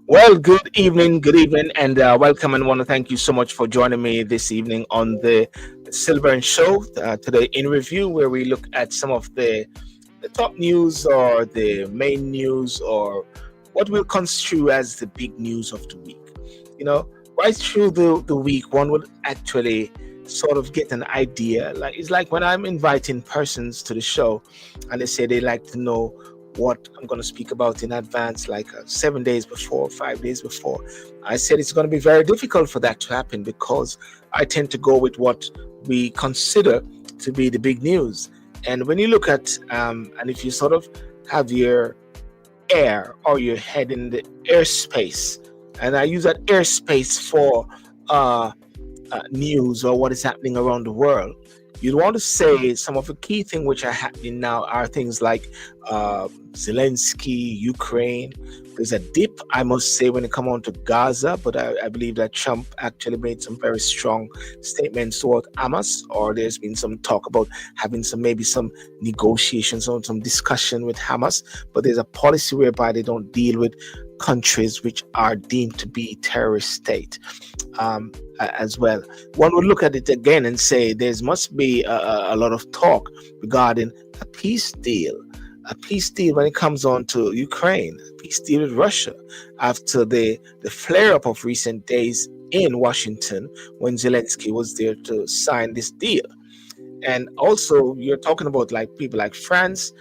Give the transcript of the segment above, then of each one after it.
Well, good evening, and welcome. And want to thank you so much for joining me this evening on the Sylbourne Show today in review, where we look at some of the top news or the main news or what we'll construe as the big news of the week. You know, right through the week, one would actually sort of get an idea. Like it's like when I'm inviting persons to the show and they say they like to know what I'm going to speak about in advance, like 7 days before, 5 days before. I said it's going to be very difficult for that to happen because I tend to go with what we consider to be the big news. And when you look at, and if you sort of have your air or your head in the airspace, and I use that airspace for uh, news or what is happening around the world, you'd want to say some of the key things which are happening now are things like Zelensky, Ukraine. There's a dip, I must say, when it comes on to Gaza, but I believe that Trump actually made some very strong statements toward Hamas, or there's been some talk about having maybe some negotiations or some discussion with Hamas, but there's a policy whereby they don't deal with countries which are deemed to be terrorist state as well. One would look at it again and say there must be a lot of talk regarding a peace deal. A peace deal when it comes on to Ukraine, a peace deal with Russia after the flare up of recent days in Washington when Zelensky was there to sign this deal. And also, you're talking about like people like France,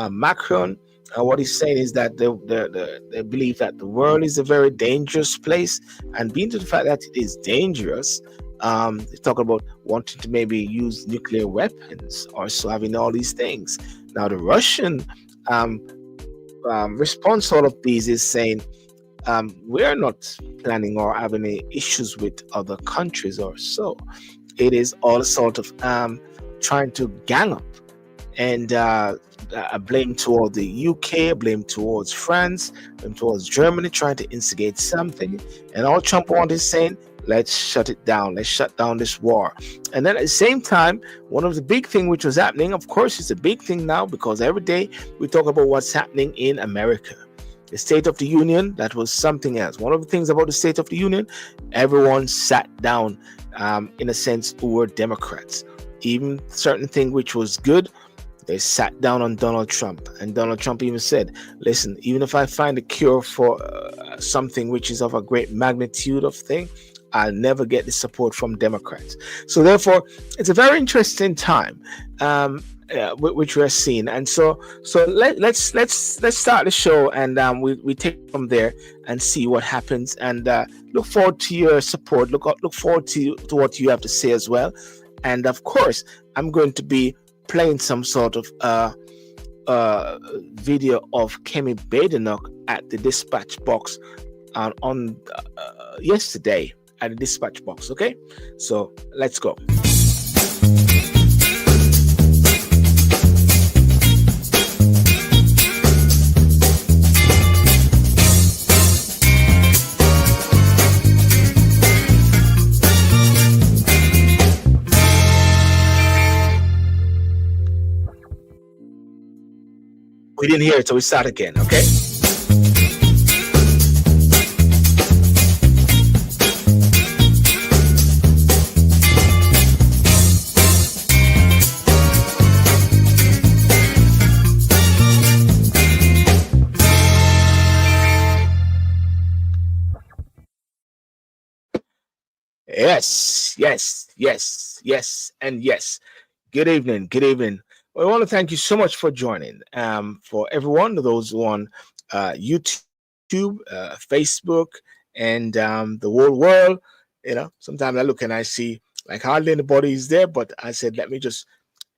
Macron. What he's saying is that they believe that the world is a very dangerous place, and being to the fact that it is dangerous, they talk about wanting to maybe use nuclear weapons or so having all these things. Now, the Russian um, response to all of these is saying we're not planning or having any issues with other countries or so. It is all sort of trying to gang up and blame toward the UK, blame towards France, blame towards Germany, trying to instigate something. And all Trump wants is saying, let's shut it down. Let's shut down this war. And then at the same time, one of the big things which was happening, of course, it's a big thing now because every day we talk about what's happening in America. The State of the Union, that was something else. One of the things about the State of the Union, everyone sat down, in a sense, who were Democrats. Even certain thing which was good, they sat down on Donald Trump. And Donald Trump even said, listen, even if I find a cure for something which is of a great magnitude of thing, I'll never get the support from Democrats. So therefore, it's a very interesting time. Which we're seeing, and so let's start the show, and we take it from there and see what happens, and look forward to your support. Look forward to what you have to say as well, and of course, I'm going to be playing some sort of video of Kemi Badenoch at the dispatch box on yesterday at the dispatch box. Okay, so let's go. We didn't hear it, so we start again, okay? Yes, and yes. Good evening, good evening. Well, I want to thank you so much for joining. For everyone, those who on YouTube, Facebook, and the whole world. Sometimes I look and I see like hardly anybody is there, but I said, let me just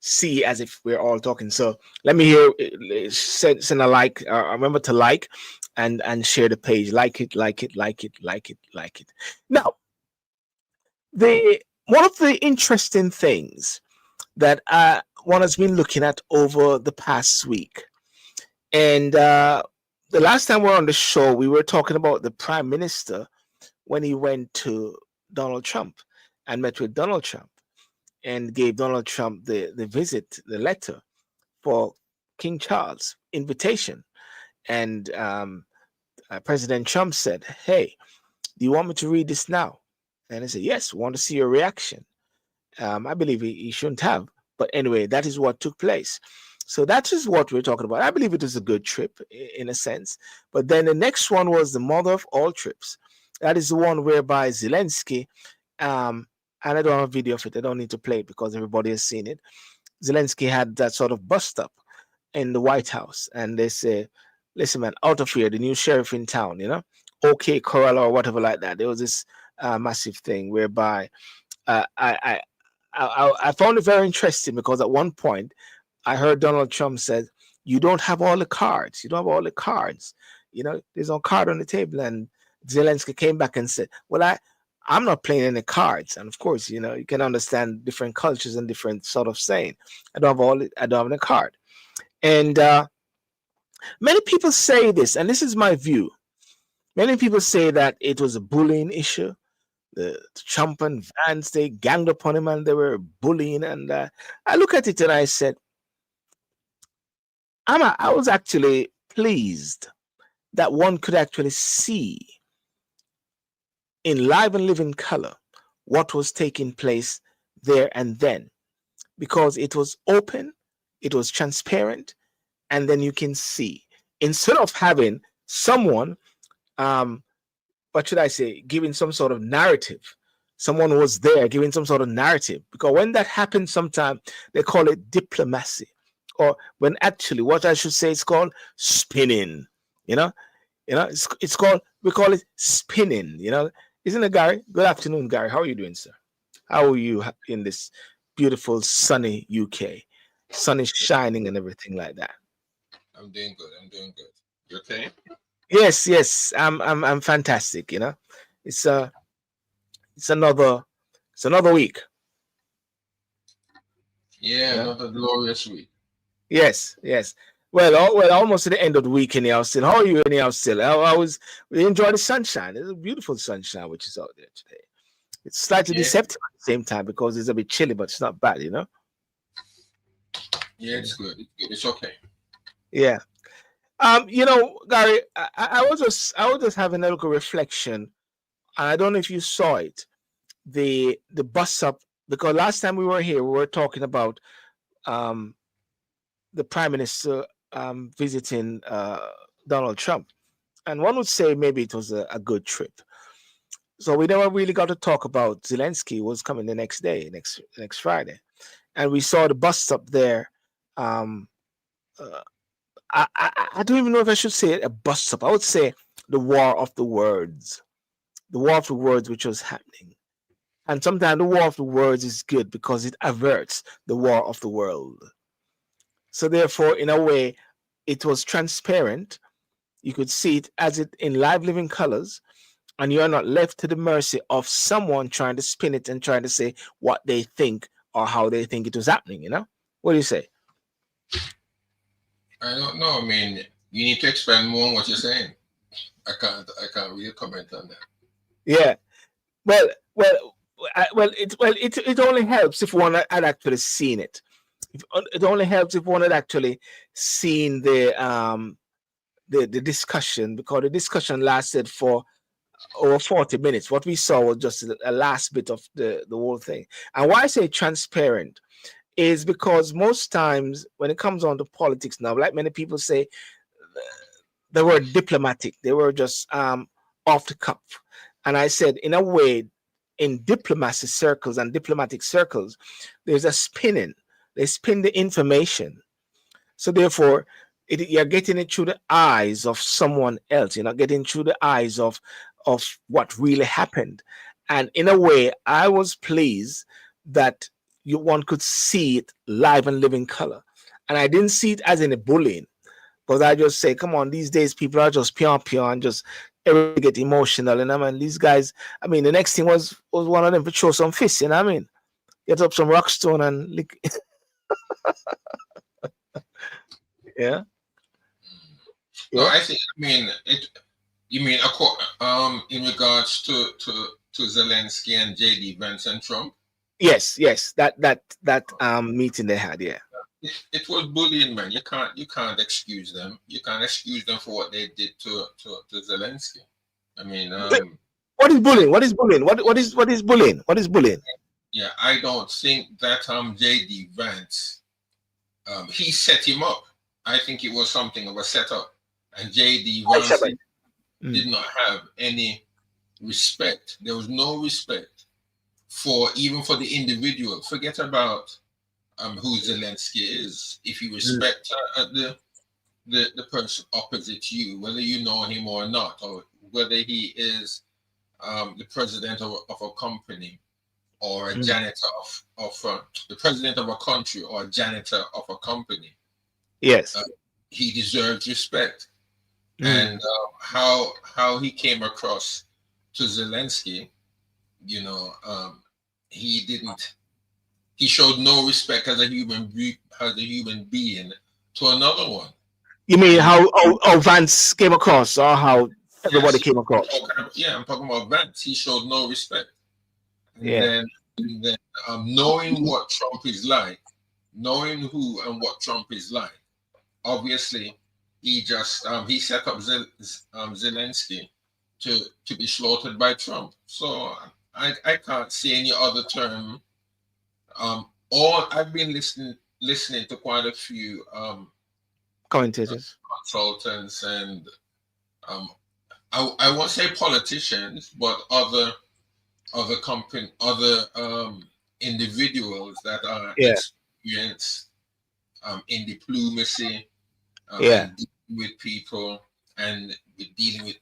see as if we're all talking. So let me hear, send a like. Remember to like and share the page. Like it, like it, like it, like it, like it. Now, the one of the interesting things that one has been looking at over the past week. And the last time we were on the show, we were talking about the prime minister when he went to Donald Trump and met with Donald Trump and gave Donald Trump the visit, the letter for King Charles invitation. And President Trump said, "Hey, do you want me to read this now?" And I said, "Yes, we want to see your reaction." I believe he shouldn't have. But anyway, that is what took place. So that is what we're talking about. I believe it was a good trip in a sense. But then the next one was the mother of all trips. That is the one whereby Zelensky, and I don't have a video of it. I don't need to play it because everybody has seen it. Zelensky had that sort of bust up in the White House. And they say, listen, man, out of here, the new sheriff in town, okay, Corolla or whatever like that. There was this massive thing whereby uh, I, I found it very interesting because at one point I heard Donald Trump said, "You don't have all the cards. You don't have all the cards. There's no card on the table." And Zelensky came back and said, "Well, I'm not playing any cards." And of course, you can understand different cultures and different sort of saying. I don't have the card. And many people say this, and this is my view. Many people say that it was a bullying issue. The Trump and Vance, they ganged upon him and they were bullying. And I look at it and I said, I was actually pleased that one could actually see in live and living color what was taking place there and then, because it was open, it was transparent, and then you can see, instead of having someone what should I say, giving some sort of narrative. Someone was there giving some sort of narrative, because when that happens, sometimes they call it diplomacy, or when actually what I should say is called spinning. It's called, we call it spinning. Isn't it, Gary? Good afternoon, Gary. How are you doing, sir? How are you in this beautiful sunny UK? Sun is shining and everything like that. I'm doing good. You okay? Yes, I'm fantastic. It's another week. Yeah, another glorious week. Yes. Well, almost at the end of the week anyhow. Still, how are you anyhow? Still, we enjoy the sunshine. It's a beautiful sunshine which is out there today. It's slightly deceptive at the same time because it's a bit chilly, but it's not bad, Yeah, it's good. It's okay. Yeah. Gary, I was just having a little reflection. I don't know if you saw it, the bus up, because last time we were here, we were talking about the Prime Minister visiting Donald Trump, and one would say maybe it was a good trip. So we never really got to talk about Zelensky was coming the next day, next Friday, and we saw the bus up there. I don't even know if I should say it, a bus stop. I would say the war of the words. The war of the words which was happening. And sometimes the war of the words is good because it averts the war of the world. So therefore, in a way, it was transparent. You could see it as it in live living colors, and you are not left to the mercy of someone trying to spin it and trying to say what they think or how they think it was happening. What do you say? I don't know. I mean, you need to expand more on what you're saying. I can't really comment on that. Yeah. Well, it only helps if one had actually seen it. It only helps if one had actually seen the discussion, because the discussion lasted for over 40 minutes. What we saw was just a last bit of the whole thing. And why I say transparent is because most times when it comes on to politics now, like many people say, they were diplomatic. They were just off the cuff. And I said, in a way, in diplomacy circles and diplomatic circles, there's a spinning. They spin the information. So therefore, you're getting it through the eyes of someone else. You're not getting through the eyes of what really happened. And in a way, I was pleased that one could see it live and living color. And I didn't see it as in a bullying, because I just say, come on, these days people are just pure and just everybody get emotional. And I mean, these guys, I mean, the next thing was one of them to throw some fists, I mean, get up some rock stone and lick. Yeah. No, I think, I mean, you mean in regards to Zelensky and JD Vance and Trump? Yes, that meeting they had, yeah. it was bullying, man. You can't excuse them. You can't excuse them for what they did to Zelensky. I mean, What is bullying? What is bullying? What is bullying? What is bullying? yeah, I don't think that JD Vance he set him up. I think it was something of a setup, and JD Vance did not have any respect. There was no respect for even for the individual. Forget about who Zelensky is. If you respect the person opposite you, whether you know him or not, or whether he is the president of a company or a janitor of the president of a country or a janitor of a company. Yes, he deserves respect. And how he came across to Zelensky, you know, he showed no respect as a human being to another one. You mean how Vance came across, or how everybody came across? I'm talking about Vance. He showed no respect. And Yeah. then knowing what Trump is like, knowing who and what Trump is like, obviously he just he set up Zelensky to be slaughtered by Trump. So I can't see any other term. All I've been listening to quite a few Commentators, consultants, and I won't say politicians, but other individuals that are experienced in diplomacy, and dealing with people and dealing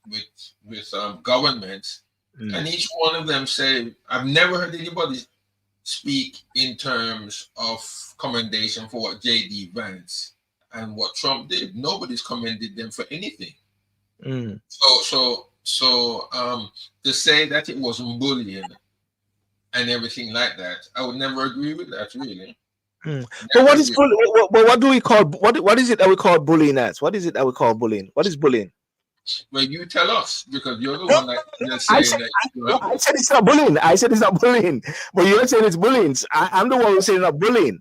with governments, and each one of them say, I've never heard anybody speak in terms of commendation for what JD Vance and what Trump did. Nobody's commended them for anything. So to say that it wasn't bullying and everything like that, I would never agree with that, really. But what is bullying? What do we call what is it that we call bullying as? What is it that we call bullying? What is bullying? Well, you tell us, because you're the one that saying that. I said it's not bullying. I said it's not bullying, but you're saying it's bullying. I'm the one who said it's not bullying.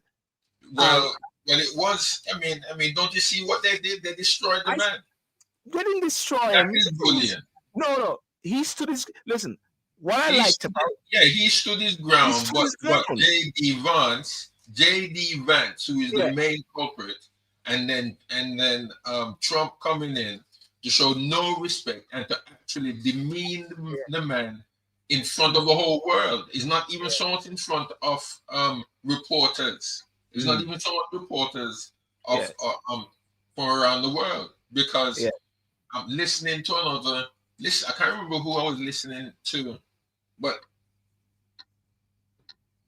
Well, it was. I mean, don't you see what they did? They destroyed the man. They didn't destroy him. That is bullying. No. He stood his. Listen, what I liked about. Yeah, he stood his ground. But JD Vance, who is the main culprit, and then Trump coming in to show no respect and to actually demean the man in front of the whole world. He's not even shown it in front of reporters. He's not even shown reporters of from around the world, because I'm listening to another. I can't remember who I was listening to, but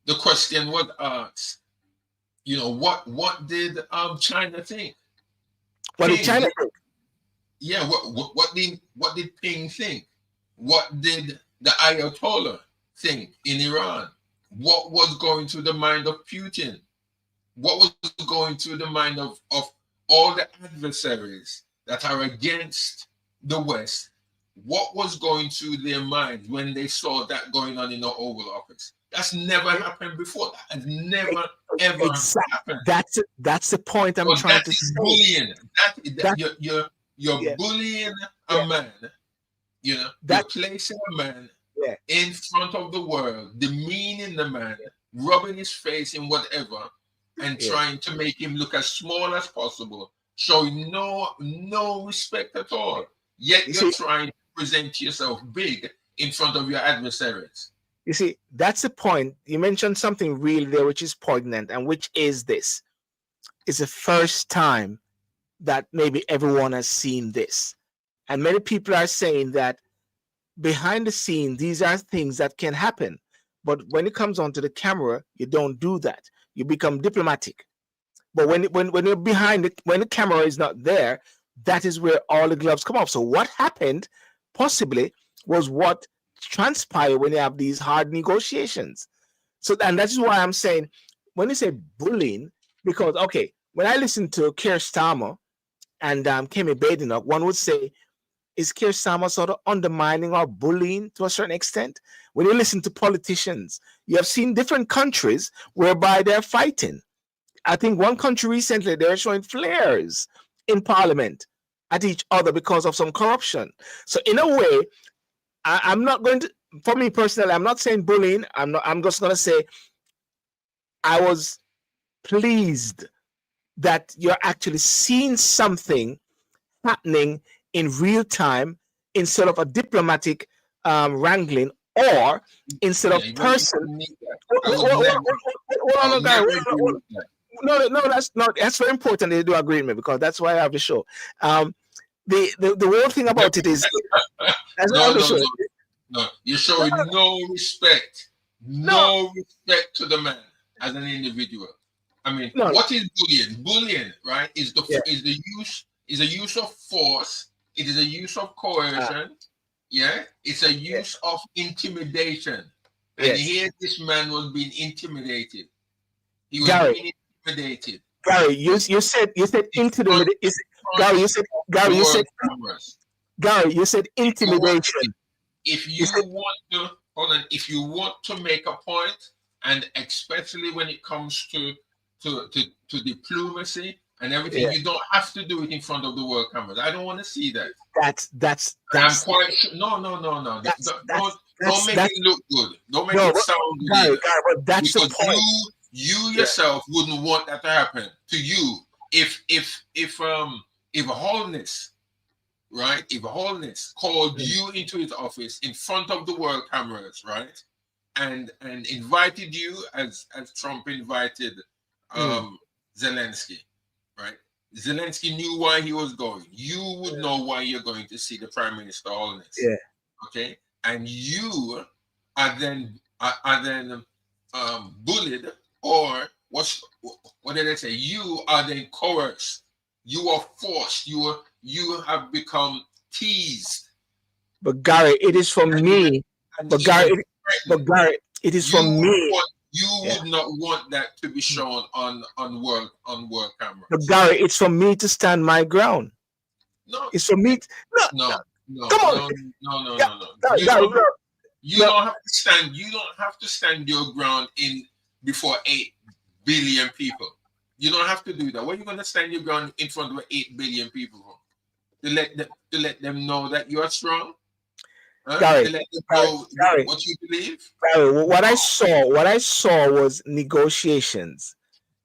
the question was asked. You know, what did China think? What did China think? Yeah, what did Ping think? What did the Ayatollah think in Iran? What was going through the mind of Putin? What was going through the mind of all the adversaries that are against the West? What was going through their minds when they saw that going on in the Oval Office? That's never happened before. That has never ever happened. That's the point I'm trying to say. Bullying. You're bullying a man. You know, you're placing a man in front of the world, demeaning the man, rubbing his face in whatever, and trying to make him look as small as possible, showing no respect at all. Yet you're trying to present yourself big in front of your adversaries. You see, that's the point. You mentioned something really there which is poignant, and which is this. It's the first time that maybe everyone has seen this. And many people are saying that behind the scene, these are things that can happen. But when it comes onto the camera, you don't do that. You become diplomatic. But when you're behind it, when the camera is not there, that is where all the gloves come off. So what happened possibly was what transpire when you have these hard negotiations. So, and that is why I'm saying, when you say bullying, because when I listen to Keir Starmer and Kemi Badenoch, one would say, is Keir Starmer sort of undermining or bullying to a certain extent? When you listen to politicians, you have seen different countries whereby they're fighting. I think one country recently, they're showing flares in parliament at each other because of some corruption. So in a way, I'm not going to, for me personally, I'm not saying bullying. I'm just going to say I was pleased that you're actually seeing something happening in real time instead of a diplomatic wrangling, or instead of person. No, that's very important. They do agree with me because that's why I have the show. The whole thing about it is no, you're showing no respect, no respect to the man as an individual. I mean, what is bullying? Bullying, right, is the use of force. It is a use of coercion. It's a use of intimidation. And here, this man was being intimidated. He was being intimidated. Garry, you said intimidated. Garry, you said intimidation. If you want to make a point, and especially when it comes to diplomacy and everything, you don't have to do it in front of the world cameras. I don't want to see that. That's I'm quite sure. No. Don't make it look good. Don't make it sound good. But that's because the point. You yourself wouldn't want that to happen to you if Holness, right? If Holness called you into his office in front of the world cameras, right? And invited you as Trump invited Zelensky, right? Zelensky knew why he was going. You would know why you're going to see the Prime Minister Holness. Okay? And you are then bullied, or what did I say? You are then coerced. You are forced. You have become teased. But Garry, it is for me. But Garry, it is for me. You would not want that to be shown on world camera. But Garry, it's for me to stand my ground. No, it's for me. No. Come on. No. Garry, you don't have to stand. You don't have to stand your ground before 8 billion people. You don't have to do that. What are you going to stand your ground in front of 8 billion people for? To let them know that you are strong. Garry, to let them know what you believe. Garry, what I saw was negotiations.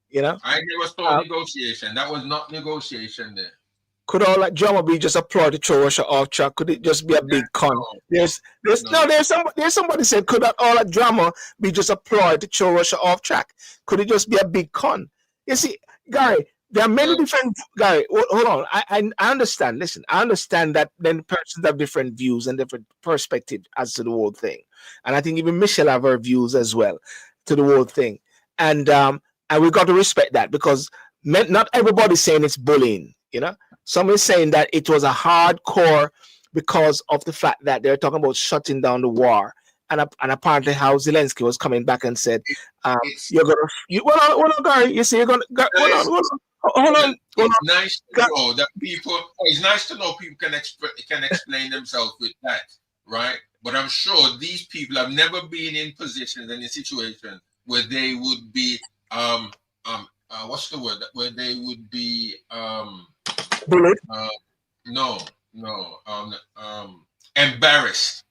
You know, I never saw negotiation. That was not negotiation there. Could all that drama be just a ploy to throw Russia off track? Could it just be a big con? There's somebody said, could all that drama be just a ploy to throw Russia off track? Could it just be a big con? You see, Garry, there are many different. Garry, hold on. I understand. Listen, I understand that then persons have different views and different perspectives as to the whole thing, and I think even Michelle have her views as well to the whole thing, and we got to respect that because not everybody's saying it's bullying. You know. Some is saying that it was a hardcore because of the fact that they're talking about shutting down the war, and apparently how Zelensky was coming back and said, "You're gonna hold on, Garry. You see, you're gonna hold on. It's nice to know that people. It's nice to know people can explain themselves with that, right? But I'm sure these people have never been in positions and in situations where they would be what's the word? Where they would be bullied. Embarrassed.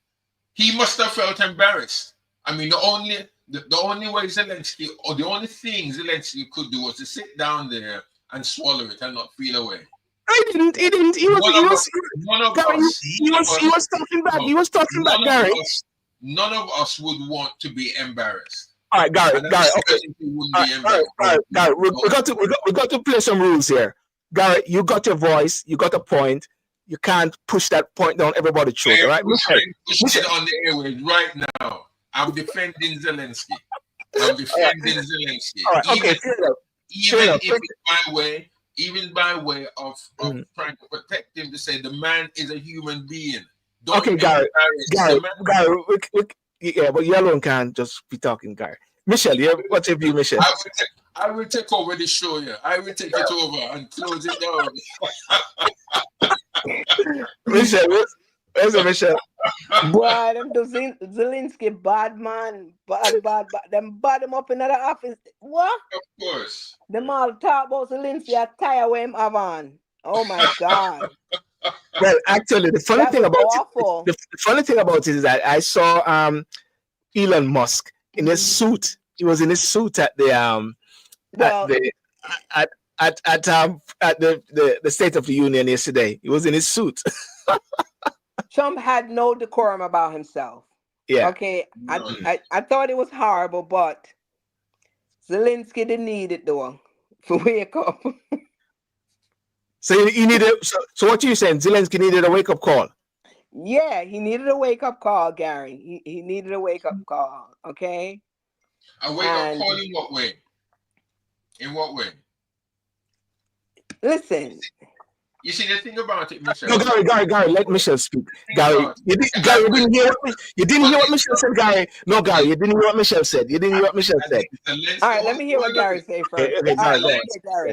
He must have felt embarrassed. I mean, the only way Zelensky, or the only thing Zelensky could do was to sit down there and swallow it and not feel away. He didn't. He was talking back. He was talking back, Garry. None of us would want to be embarrassed. All right, Garry. Okay. Garry, we got to play some rules here. Garry, you got your voice. You got a point. You can't push that point down everybody's throat, all right? Push it on the airways right now. I'm defending Zelensky. All right, okay, even by way of trying to protect him, to say the man is a human being. Garry, but you alone can't just be talking, Garry. Michelle, what's your view, Michelle? I will take over the show here. I will take it over and close it down. Michelle, where's Michelle? Boy, them do Zelensky bad man, bad. Them bad him up in the office. What? Of course. Them all talk about Zelensky attire where him have on. Oh my God, Well, actually, the funny that thing was about it, awful. the funny thing about it is that I saw Elon Musk in his suit. He was in his suit at the Well, at the State of the Union yesterday. He was in his suit. Trump had no decorum about himself. Yeah. Okay, None. I thought it was horrible, but Zelensky didn't need it though to wake up. So you needed. So what you saying? Zelensky needed a wake up call. Yeah, he needed a wake up call, Gary. He needed a wake up call. Okay. A wake up call in what way? In what way? Listen. You see, the thing about it, Michelle. No, Gary, let Michelle speak. Gary, you didn't hear what Michelle said, Gary. No, Gary, you didn't hear what Michelle said. You didn't hear what Michelle said. All right, let me hear what Gary say first. Okay, Gary.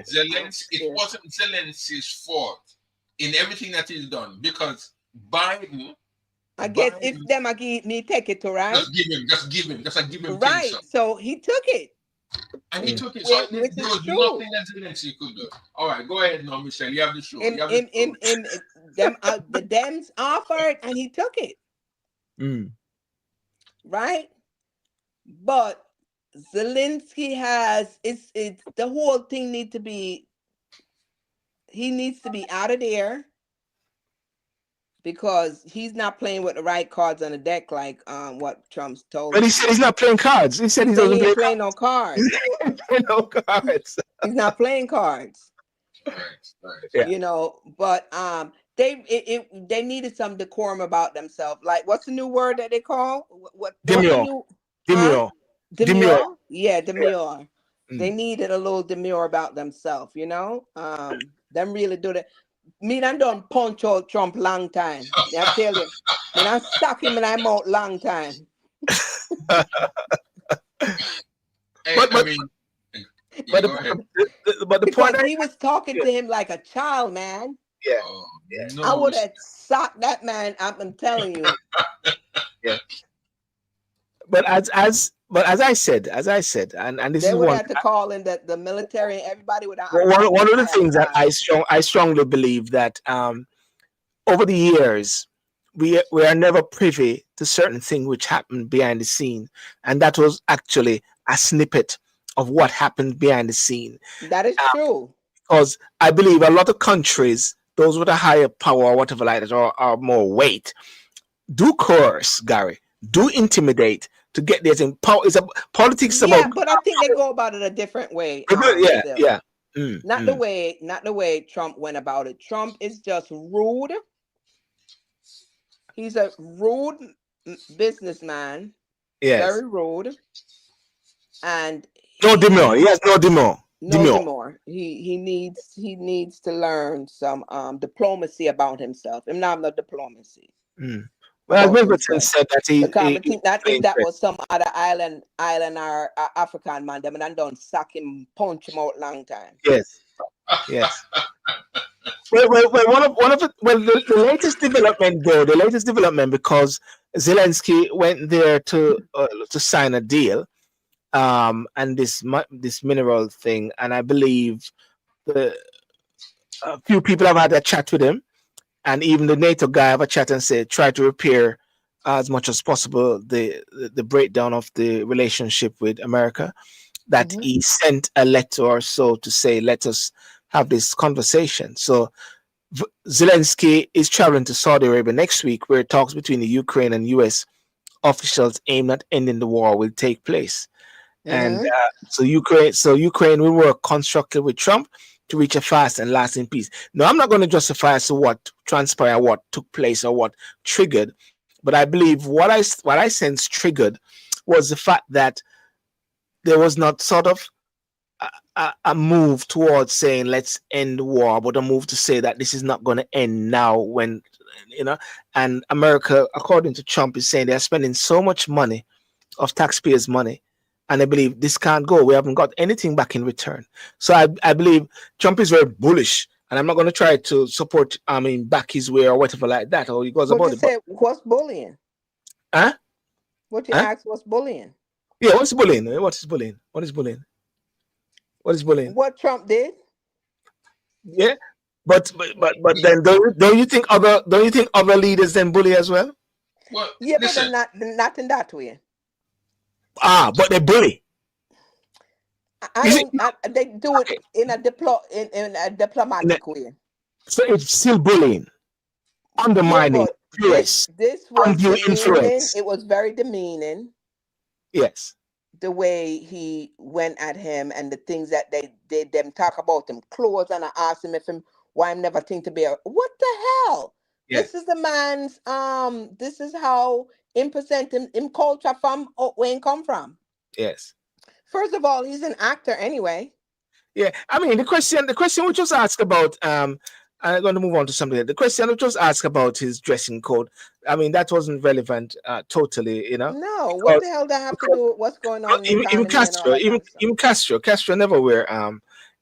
It wasn't Zelensky's fault in everything that he's done because Biden. I guess if them me take it to right. Just give him. Right, so he took it. And he took it. So there was nothing that Zelensky could do. All right, go ahead now, Michelle. You have the show. The Dems offered and he took it. Right? But Zelensky has it's the whole thing he needs to be out of there because he's not playing with the right cards on the deck like what Trump's told. But he said he's not playing cards. He said he doesn't play no cards. No cards. He's not playing cards. Right. Yeah. You know, but they needed some decorum about themselves. Like, what's the new word that they call? Demure. Demure. Yeah, demure. Yeah. They needed a little demure about themselves. You know, them really do that. Me and done punch out Trump long time. I tell you, and I stuck him in my mouth long time. But the point he was talking to him like a child, man. Yeah. No, I would have socked that man up. I'm telling you. Yeah. But as I said, and this they is would one have to call in the military and everybody would have. One of the things that I strongly believe that over the years we are never privy to certain things which happened behind the scene, and that was actually a snippet of what happened behind the scene. That is true. Because I believe a lot of countries, those with a higher power or whatever like that, or more weight, do coerce, Gary, do intimidate to get their thing. Politics yeah, about. but I think they go about it a different way. Yeah. Not the way Trump went about it. Trump is just rude. He's a rude businessman. Yes. Very rude. And no demure. Yes, no demure. No demure. He needs to learn some diplomacy about himself. And not the diplomacy. Well, as Milton said that if that was some other island or African man, them and don't sack him, punch him out long time. Yes. The latest development because Zelensky went there to sign a deal, and this mineral thing, and I believe a few people have had a chat with him. And even the NATO guy have a chat and say, try to repair as much as possible the breakdown of the relationship with America. That he sent a letter or so to say, let us have this conversation. So Zelensky is traveling to Saudi Arabia next week, where talks between the Ukraine and US officials aimed at ending the war will take place. And so Ukraine will work constructively with Trump to reach a fast and lasting peace. Now, I'm not going to justify as to what transpired, what took place, or what triggered, but I believe what I sense triggered was the fact that there was not sort of a move towards saying let's end the war, but a move to say that this is not going to end now. When and America, according to Trump, is saying they're spending so much money of taxpayers' money. And I believe this can't go. We haven't got anything back in return. So I believe Trump is very bullish. And I'm not going to try to support, back his way or whatever like that. Or he goes about it. What's bullying? Huh? What you asked was bullying. Yeah, what's bullying? What is bullying? What is bullying? What is bullying? What Trump did? Yeah, but then don't you think other leaders then bully as well? Well, Yeah, listen. but not in that way. But they bully. They do it in a diplomatic way. So it's still bullying, undermining, this was undue demeaning. influence. It was very demeaning. Yes. The way he went at him and the things that they did them talk about him clothes, and I asked him why I'm never think to be what the hell? Yeah. This is the man's this is how him present him culture from where he come from. Yes. First of all, he's an actor anyway. Yeah, I mean the question we just asked about I'm going to move on to something. The question we just asked about his dressing code. I mean that wasn't relevant totally, you know. No, what the hell that have to do with what's going on? Even Castro never wear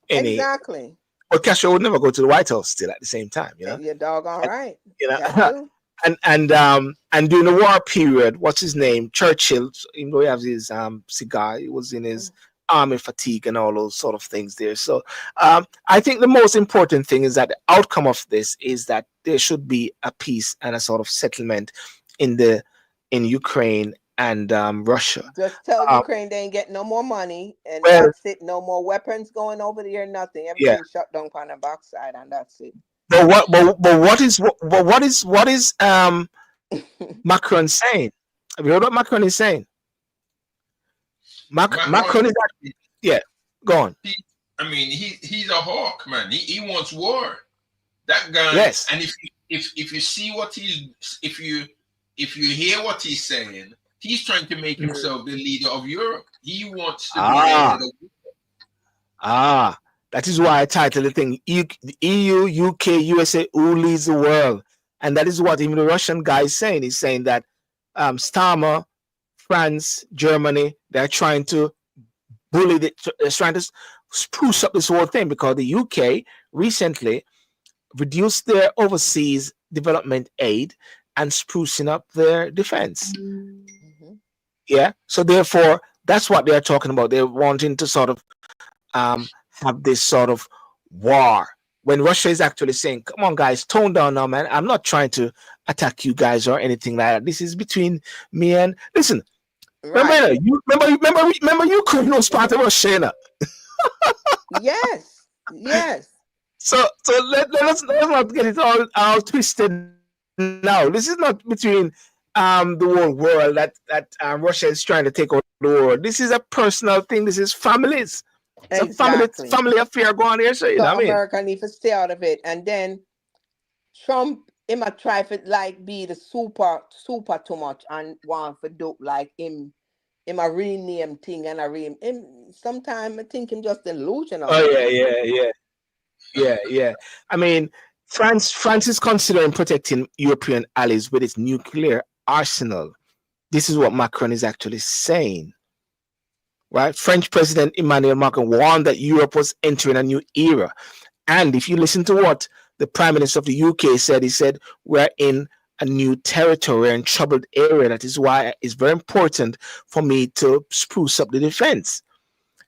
any. Exactly. But Castro would never go to the White House still at the same time, you know. You're doggone right. You know. And during the war period, what's his name? Churchill, even though he has his cigar, he was in his army fatigue and all those sort of things there. So I think the most important thing is that the outcome of this is that there should be a peace and a sort of settlement in Ukraine and Russia. Just tell Ukraine they ain't getting no more money, and that's it. No more weapons going over there. Nothing. Everything shut down on the backside, and that's it. But what is Macron saying? Have you heard what Macron is saying? Macron is actually, go on. I mean, he's a hawk, man. He wants war. That guy. Yes. And if you see what if you hear what he's saying, he's trying to make himself the leader of Europe. He wants to be the leader of Europe. That is why I titled the thing EU, UK, USA, who leads the world. And that is what even the Russian guy is saying. He's saying that Starmer, France, Germany, they're trying to bully, they're trying to spruce up this whole thing because the UK recently reduced their overseas development aid and sprucing up their defense. Mm-hmm. Yeah. So therefore, that's what they're talking about. They're wanting to sort of have this sort of war when Russia is actually saying, come on guys, tone down now, man. I'm not trying to attack you guys or anything like that. This is between me and listen. Right. Remember Ukraine was part of Russia. Yes. So let's not get it all twisted now. This is not between the whole world that Russia is trying to take over the world. This is a personal thing. This is families. It's a family affair going here. So you know what I mean? America need to stay out of it. And then Trump, him a try to like be the super too much and want to do like him a rename thing and a rename him. Sometimes I think him just delusional. Oh yeah. I mean, France is considering protecting European allies with its nuclear arsenal. This is what Macron is actually saying. Right? French President Emmanuel Macron warned that Europe was entering a new era. And if you listen to what the Prime Minister of the UK said, he said, we're in a new territory, we're in troubled area. That is why it's very important for me to spruce up the defense.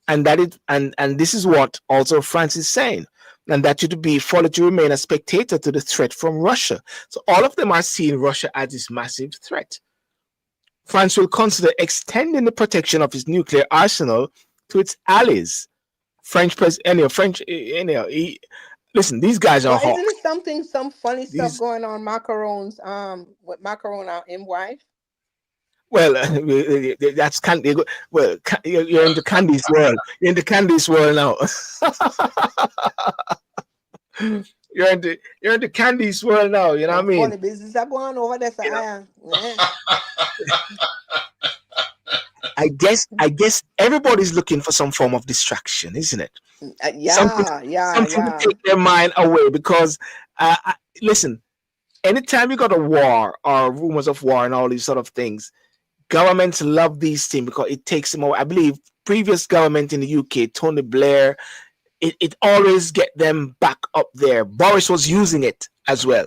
And this is what also France is saying. And that you to remain a spectator to the threat from Russia. So all of them are seeing Russia as this massive threat. France will consider extending the protection of its nuclear arsenal to its allies. Listen, these guys are hawks. Isn't it some funny stuff going on Macron's with Macron and his wife? Well, that's Candy. Well, you're in the Candy's world. You're in the Candy's world now. You're in the Candy's world now. You know what I mean? Funny business are going over there. So I guess everybody's looking for some form of distraction, isn't it? Something to take their mind away because listen, anytime you got a war or rumors of war and all these sort of things, governments love these things because it takes them away. I believe previous government in the UK, Tony Blair, it always get them back up there. Boris was using it as well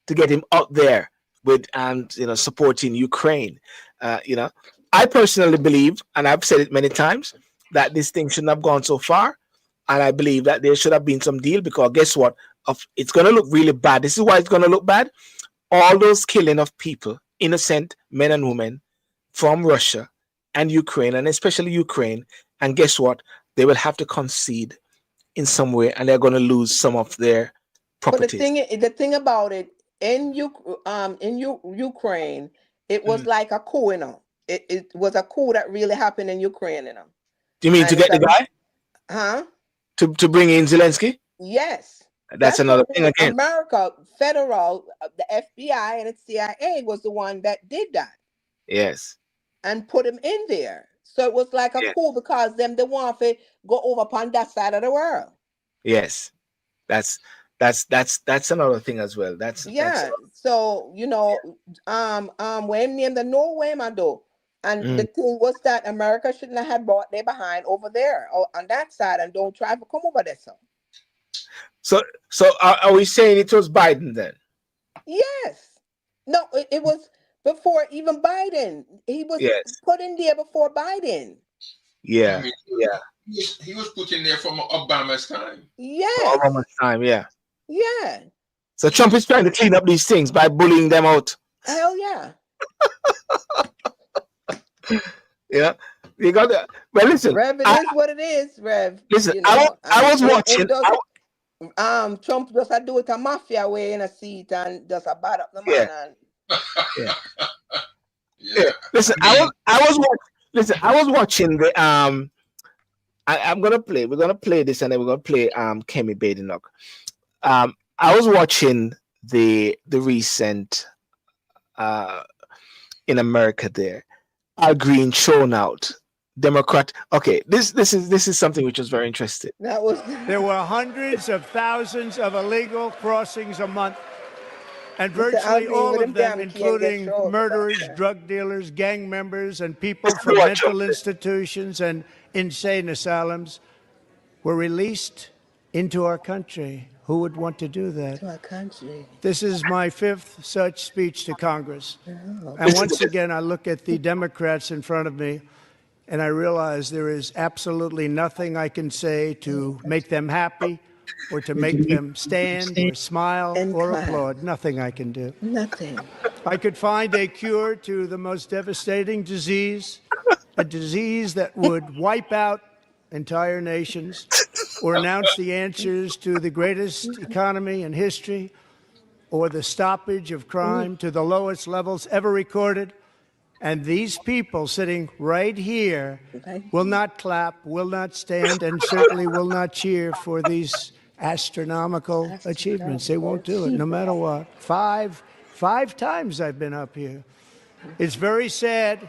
to get him up there with supporting Ukraine. I personally believe, and I've said it many times, that this thing shouldn't have gone so far, and I believe that there should have been some deal, because guess what? It's going to look really bad. This is why it's going to look bad. All those killing of people, innocent men and women from Russia and Ukraine, and especially Ukraine, and guess what? They will have to concede in some way, and they're going to lose some of their properties. But the thing about it, in Ukraine, it was like a coup, It was a coup that really happened in Ukraine, Do you mean to get the guy? Huh? To bring in Zelensky? Yes. That's another thing again. America, federal, the FBI and the CIA was the one that did that. Yes. And put him in there. So it was like a coup, because they want to go over upon that side of the world. Yes. That's another thing as well. So when named the no way man do. And the thing was that America shouldn't have brought their behind over there on that side, and don't try to come over there. So are we saying it was Biden then? Yes. No, it was before even Biden. He was put in there before Biden. Yeah. He was put in there from Obama's time. Yes. Obama's time, yeah. Yeah. So Trump is trying to clean up these things by bullying them out. Hell yeah. Yeah. You got that. Well, listen. Rev, it is what it is, Rev. Listen, I was watching. Trump just do it a mafia way in a seat and just bad up the man. Listen, I was watching the we're gonna play this, and then we're gonna play Kemi Badenoch. I was watching the recent in America there. Al Green shown out. Democrat. Okay, this is something which was very interesting. There were hundreds of thousands of illegal crossings a month, and virtually all of them, including murderers, drug dealers, gang members, and people from mental institutions and insane asylums, were released into our country. Who would want to do that? To our country. This is my 5th such speech to Congress. And once again, I look at the Democrats in front of me, and I realize there is absolutely nothing I can say to make them happy, or to make them stand or smile or applaud. Nothing I can do. Nothing. I could find a cure to the most devastating disease, a disease that would wipe out entire nations, or announce the answers to the greatest economy in history, or the stoppage of crime to the lowest levels ever recorded. And these people sitting right here will not clap, will not stand, and certainly will not cheer for these astronomical achievements. They won't do it, no matter what. Five times I've been up here. It's very sad,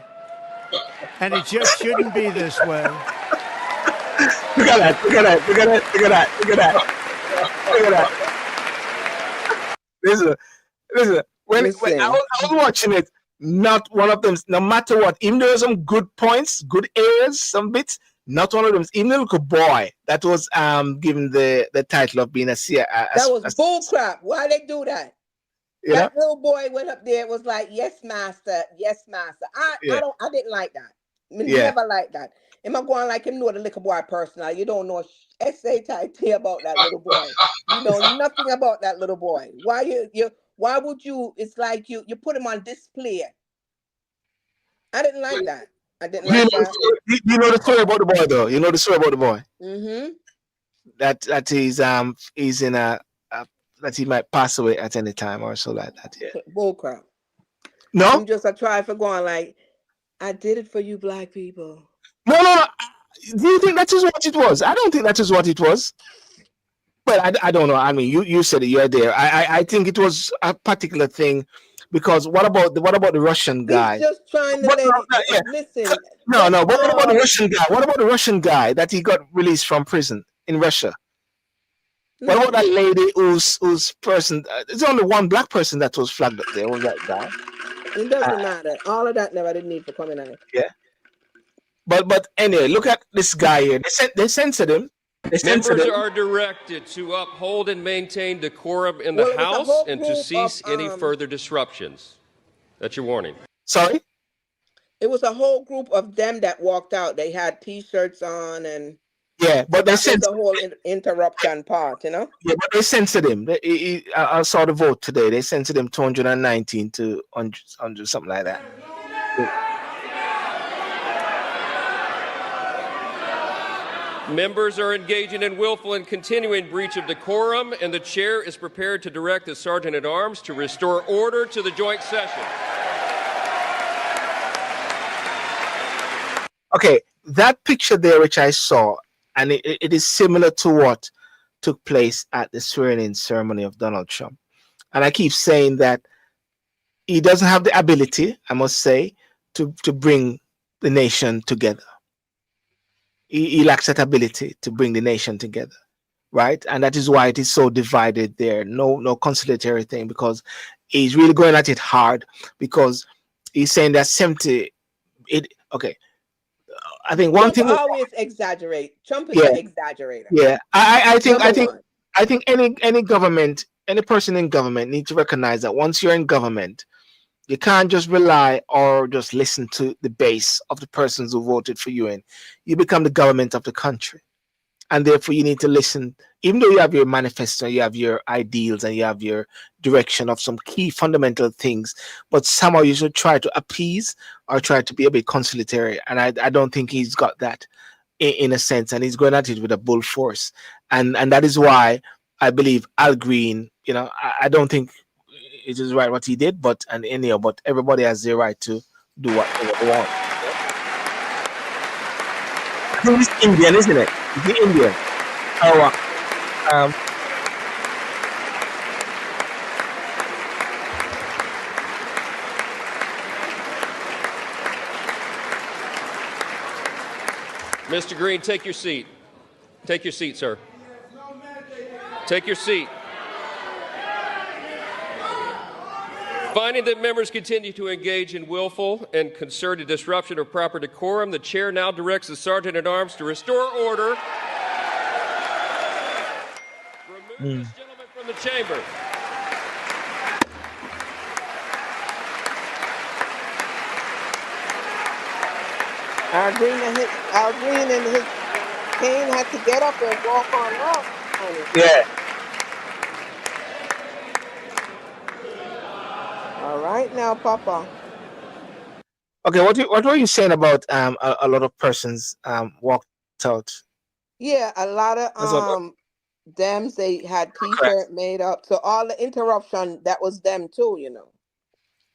and it just shouldn't be this way. Look at that. Listen. When I was watching it, not one of them, no matter what, even there were some good points, good areas, some bits, not one of them, even the little boy that was given the title of being a seer. That was bullcrap. Why they do that? That little boy went up there, was like, yes, master, yes, master. I didn't like that. Never like that. Am I going like him know the little boy personal? You don't know S-A-T-T about that little boy. You know nothing about that little boy. Why would you? It's like you put him on display. I didn't like that. I didn't like that. You know the story about the boy, though. You know the story about the boy. Mm-hmm. That he's in a that he might pass away at any time or so like that. Yeah. Bullcrap. No. I'm just a try for going like, I did it for you, black people. No. Do you think that is what it was? I don't think that is what it was. Well, I don't know. I mean, you said it. You're there. I think it was a particular thing, because what about the Russian guy? He's just trying to listen. No. What about the Russian guy? What about the Russian guy that he got released from prison in Russia? What about that lady whose person? It's only one black person that was flagged up there. Was that guy? It doesn't matter. All of that never did need for coming out. Yeah. But anyway, look at this guy here. They censored him. Members are directed to uphold and maintain decorum in the House and to cease any further disruptions. That's your warning. Sorry? It was a whole group of them that walked out. They had T-shirts on, and Yeah, but they that was censored. the whole interruption part, you know. Yeah, but they censored him. I saw the vote today. They censored him 219 to 100, something like that. Members are engaging in willful and continuing breach of decorum, and the chair is prepared to direct the Sergeant at Arms to restore order to the joint session. Okay, that picture there, which I saw, and it is similar to what took place at the swearing-in ceremony of Donald Trump. And I keep saying that he doesn't have the ability, I must say, to bring the nation together. He lacks that ability to bring the nation together, right? And that is why it is so divided there. No conciliatory thing, because he's really going at it hard, because he's saying that 70. Okay. I think one thing always exaggerate. Trump is an exaggerator. Yeah, I think any government, any person in government needs to recognize that once you're in government, you can't just rely or just listen to the base of the persons who voted for you, and you become the government of the country. And therefore you need to listen, even though you have your manifesto, you have your ideals, and you have your direction of some key fundamental things, but somehow you should try to appease or try to be a bit conciliatory. And I don't think he's got that in a sense, and he's going at it with a bull force. And that is why I believe Al Green, I don't think it is right what he did, but everybody has the right to do what they want. I think he's Indian, isn't it? He's Indian. Mr. Green, take your seat. Take your seat, sir. Take your seat. Finding that members continue to engage in willful and concerted disruption of proper decorum, the chair now directs the Sergeant at Arms to restore order. Remove this gentleman from the chamber. Al Green and his cane had to get up and walk on up. Yeah. All right now, Papa. Okay, what were you saying about a lot of persons walked out? Yeah, a lot of them, they had T-shirt made up. So all the interruption, that was them too,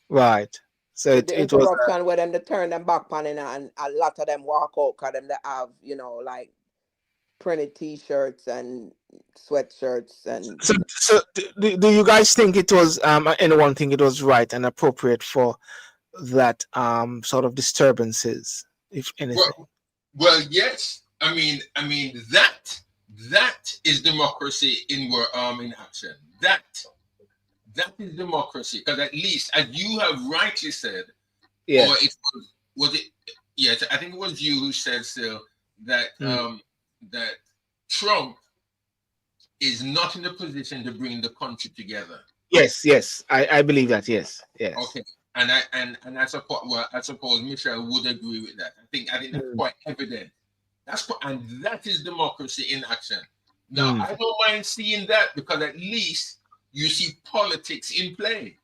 Right. So the interruption with them to turn them back on, and a lot of them walk out because them they have, like printed T-shirts and sweatshirts and. So do you guys think it was anyone think it was right and appropriate for that sort of disturbances, if anything? Well, yes. I mean that is democracy in action. That is democracy, because at least, as you have rightly said, yes. Or it was it? Yes, I think it was you who said so that that Trump is not in a position to bring the country together. Yes, I believe that. Yes. Okay, and I suppose Michelle would agree with that. I think that's quite evident. And that is democracy in action. Now, I don't mind seeing that, because at least you see politics in play.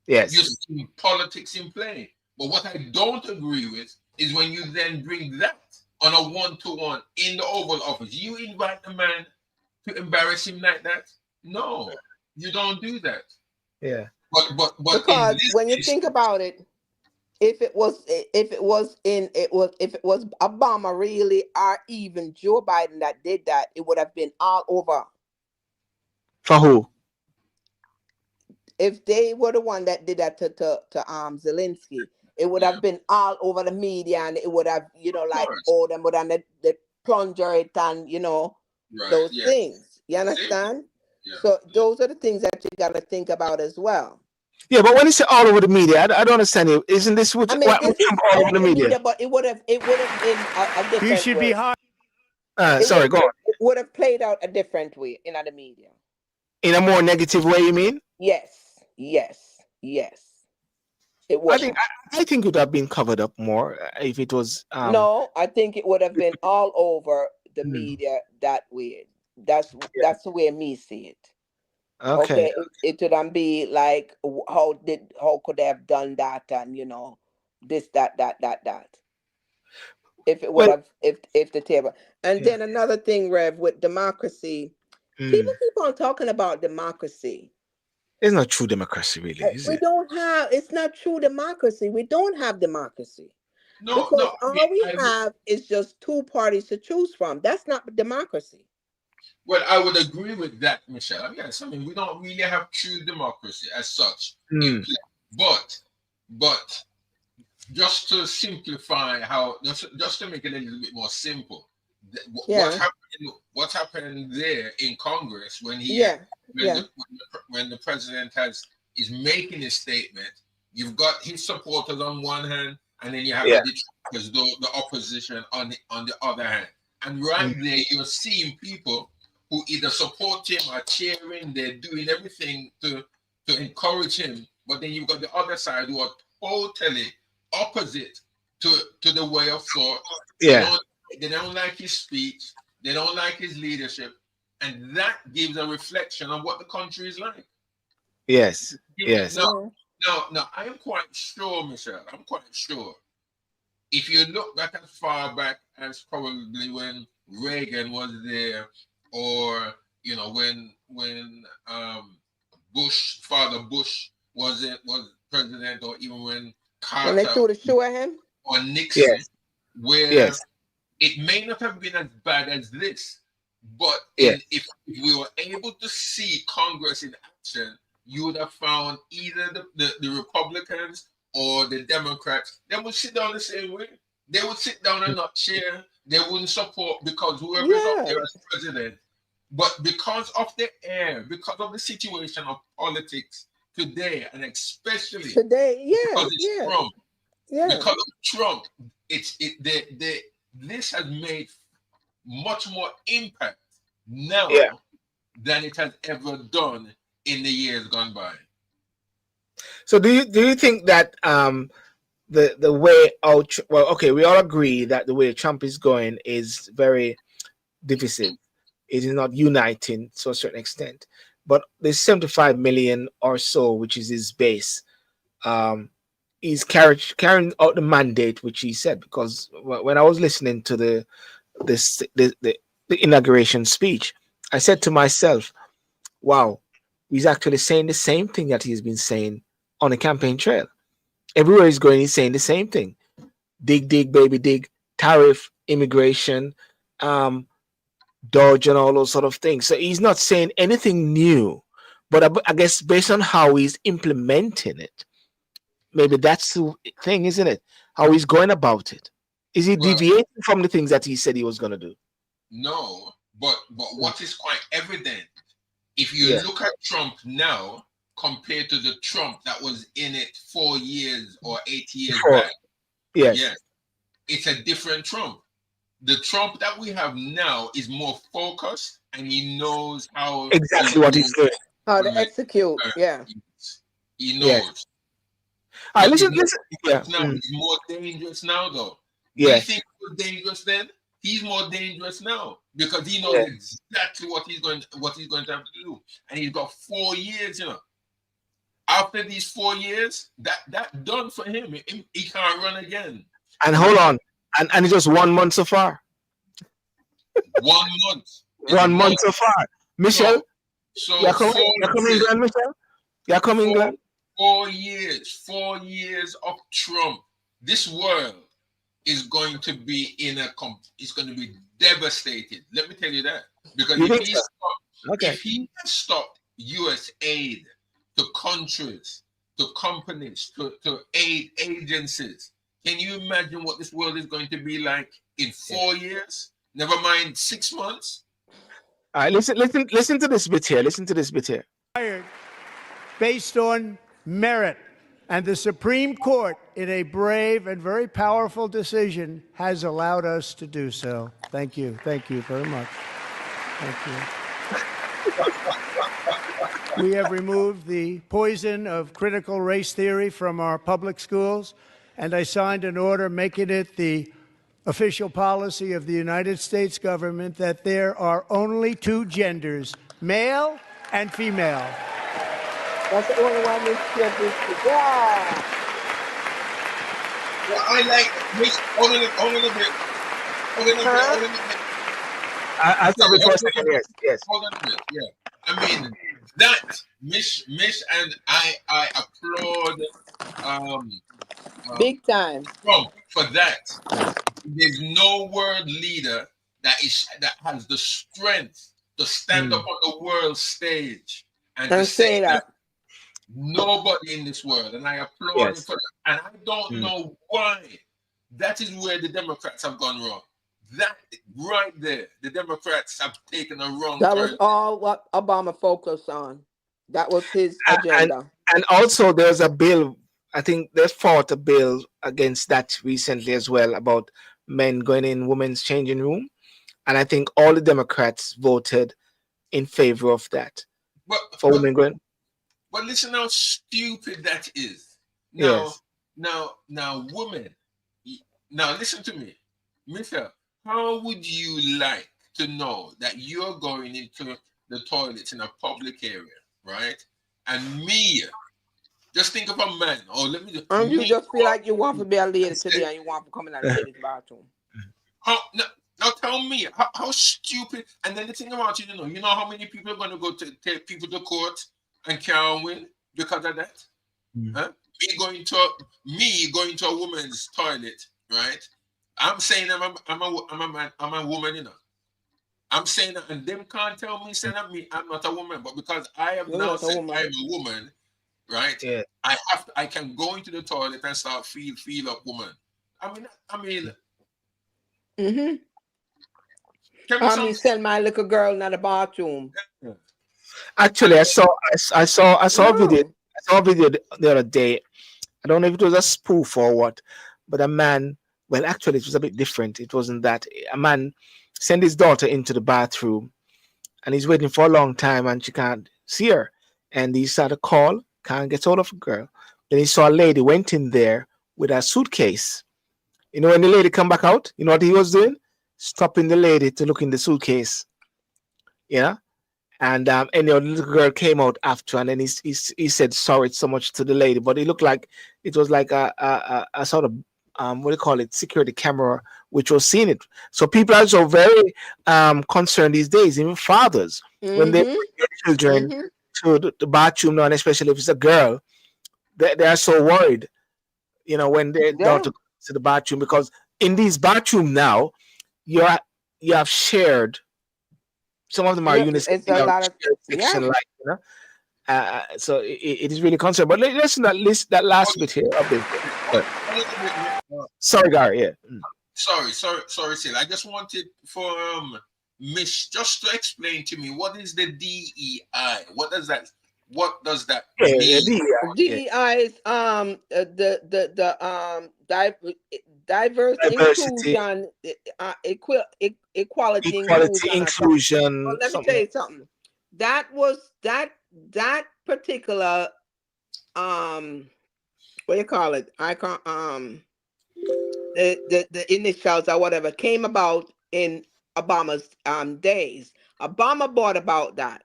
Yes. You see politics in play. But what I don't agree with is when you then bring that on a one-to-one in the Oval Office. You invite the man to embarrass him like that? No, you don't do that. Yeah. But because when you think about it, if it was Obama really, or even Joe Biden that did that, it would have been all over. For who? If they were the one that did that to Zelensky, it would have been all over the media, and it would have, all them would have the plunger it and those things. You understand? Yeah. So those are the things that you got to think about as well. Yeah, but when you say all over the media, I don't understand you. Isn't this what this is all over the media? But it would have been a different way. You should be hard. Sorry, go on. It would have played out a different way in the media. In a more negative way, you mean? Yes. It was. I think it would have been covered up more if it was. No, I think it would have been all over the Mm, media that way. That's yeah. that's the way me see it. Okay. Okay, it wouldn't be like how could they have done that, and this, that. If it would Well, have, if the table. And yeah. then another thing, Rev, with democracy, people Mm. keep on talking about democracy. It's not true democracy, really, is We it? don't have. It's not true democracy. We don't have democracy. No, Because no. all we have is just two parties to choose from. That's not democracy. Well, I would agree with that, Michelle. Yes, I mean we don't really have true democracy as such in Mm. place, but just to simplify how, just to make it a little bit more simple, Yeah. what happened there in Congress when Yeah. Yeah. when the president is making his statement, you've got his supporters on one hand, and then you have Yeah. the opposition on the other hand, and right Mm. there you're seeing people who either support him or cheering, they're doing everything to encourage him, but then you've got the other side who are totally opposite to the way of thought. Yeah. They don't like his speech, they don't like his leadership, and that gives a reflection of what the country is like. Yes. Yes. Now, I am quite sure, Michelle, I'm quite sure, if you look back as far back as probably when Reagan was there, or when Father Bush was president, or even when When they Carter threw the shoe at him. or Nixon, Yes. where Yes. it may not have been as bad as this, but Yes. if we were able to see Congress in action, you would have found either the Republicans or the Democrats, they would sit down the same way. They would sit down and not cheer. They wouldn't support because whoever is up there as president. But because of the air, because of the situation of politics today, and especially Today, because it's Trump, because of Trump, this has made much more impact now Yeah. than it has ever done in the years gone by. So do you think that the way out, well, okay, we all agree that the way Trump is going is very divisive. It is not uniting to a certain extent. But there's 75 million or so, which is his base. He's carrying out the mandate which he said, because when I was listening to the inauguration speech, I said to myself, wow, he's actually saying the same thing that he's been saying on the campaign trail. Everywhere he's going, he's saying the same thing. Dig, dig, baby, dig, tariff, immigration, Dodge, and all those sort of things. So he's not saying anything new, but I guess based on how he's implementing it, maybe that's the thing, isn't it? How he's going about it. Is he deviating from the things that he said he was going to do? No, but what is quite evident, if you look at Trump now compared to the Trump that was in it 4 years or 8 years back, it's a different Trump. The Trump that we have now is more focused, and he knows how exactly what he's doing. How to execute. He knows. Listen. Now he's more dangerous now, though. Yeah. You think he was dangerous then? He's more dangerous now because he knows exactly what he's going to have to do, and he's got 4 years. After these 4 years, that done for him. He can't run again. And hold on, and it's just 1 month so far. 1 month. 1 month so far. Michelle, so you're coming, Glenn, Michelle? You're coming, Glenn? 4 years of Trump. This world is going to be it's going to be devastated. Let me tell you that. Because if he stopped U.S. aid to countries, to companies, to aid agencies, can you imagine what this world is going to be like in 4 years? Never mind 6 months. All right, listen to this bit here. Listen to this bit here. Based on merit. And the Supreme Court, in a brave and very powerful decision, has allowed us to do so. Thank you. Thank you very much. Thank you. We have removed the poison of critical race theory from our public schools, and I signed an order making it the official policy of the United States government that there are only two genders, male and female. That's the only one we can do. Yeah. Well, I like Miss. Hold on a bit. I thought it for a second. Yes. Hold on a bit. Yeah. I mean that Miss, and I applaud Big time Trump for that. There's no world leader that has the strength to stand up on the world stage and to say that. Nobody in this world, and I applaud him for that. And I don't know why. That is where the Democrats have gone wrong. That right there, the Democrats have taken a wrong turn. That was all what Obama focused on. That was his agenda. And also, there's a bill. I think they fought a bill against that recently as well about men going in women's changing room, and I think all the Democrats voted in favor of that for women going. But listen how stupid that is. Now, women. Now, listen to me, Mister. How would you like to know that you're going into the toilets in a public area, right? And me, just think of a man. Oh, let me just. And you just feel like you want to be a lady today, and you want to come in and ladies' bathroom. Now tell me how stupid. And then the thing about you know how many people are going to go to take people to court and can't win because of that? Huh? Me going to a woman's toilet, right? I'm saying I'm a woman, I'm saying that, and them can't tell me saying that I'm not a woman, but because I have now said I'm a woman, right? Yeah. I can go into the toilet and start feel up woman. I mean. Mm-hmm. Send my little girl in the bathroom. Actually, I saw a video. I saw a video the other day. I don't know if it was a spoof or what, but a man. Well, actually, it was a bit different. It wasn't that. A man sent his daughter into the bathroom, and he's waiting for a long time, and she can't see her. And he started to call, can't get hold of a girl. Then he saw a lady went in there with a suitcase. When the lady come back out, you know what he was doing? Stopping the lady to look in the suitcase. Yeah. And the little girl came out after, and then he said sorry so much to the lady, but it looked like it was like a sort of what do you call it, security camera, which was seeing it. So people are so very concerned these days, even fathers, when they bring their children to the bathroom now, and especially if it's a girl, they are so worried, when their daughter goes to the bathroom, because in these bathrooms now, you have shared. Some of them are units. It's a lot of section, so it is really concerned. But let's not list that last bit here. Sorry, Garry. Yeah. Sorry, Sil. I just wanted for Miss just to explain to me what is the DEI. What does that mean? DEI is diversity, inclusion, equality, inclusion. Well, let me tell you something. That was that particular what do you call it? The initials or whatever came about in Obama's days. Obama brought about that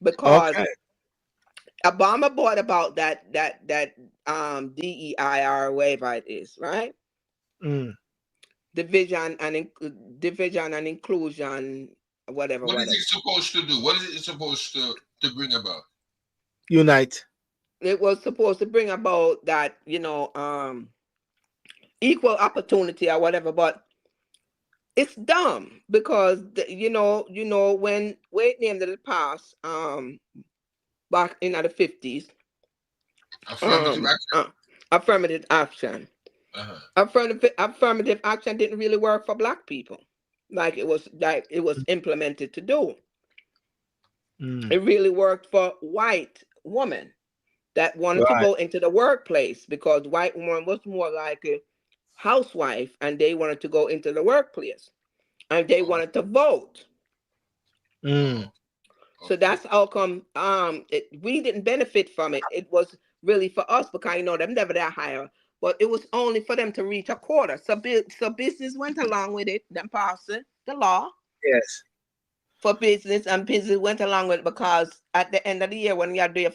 because Obama brought about that DEI or whatever it is, right? Division and inclusion, whatever. What is it supposed to do? What is it supposed to bring about? Unite. It was supposed to bring about that, equal opportunity or whatever, but it's dumb because when wait named the past back in the 50s, affirmative action. Affirmative action didn't really work for Black people like it was implemented to do. It really worked for white women that wanted to go into the workplace, because white woman was more like a housewife and they wanted to go into the workplace and they wanted to vote. So that's how come we didn't benefit from it. It was really for us because them never that higher. But it was only for them to reach a quarter. So business went along with it, then passed it, the law. Yes. For business, and business went along with it because at the end of the year when you do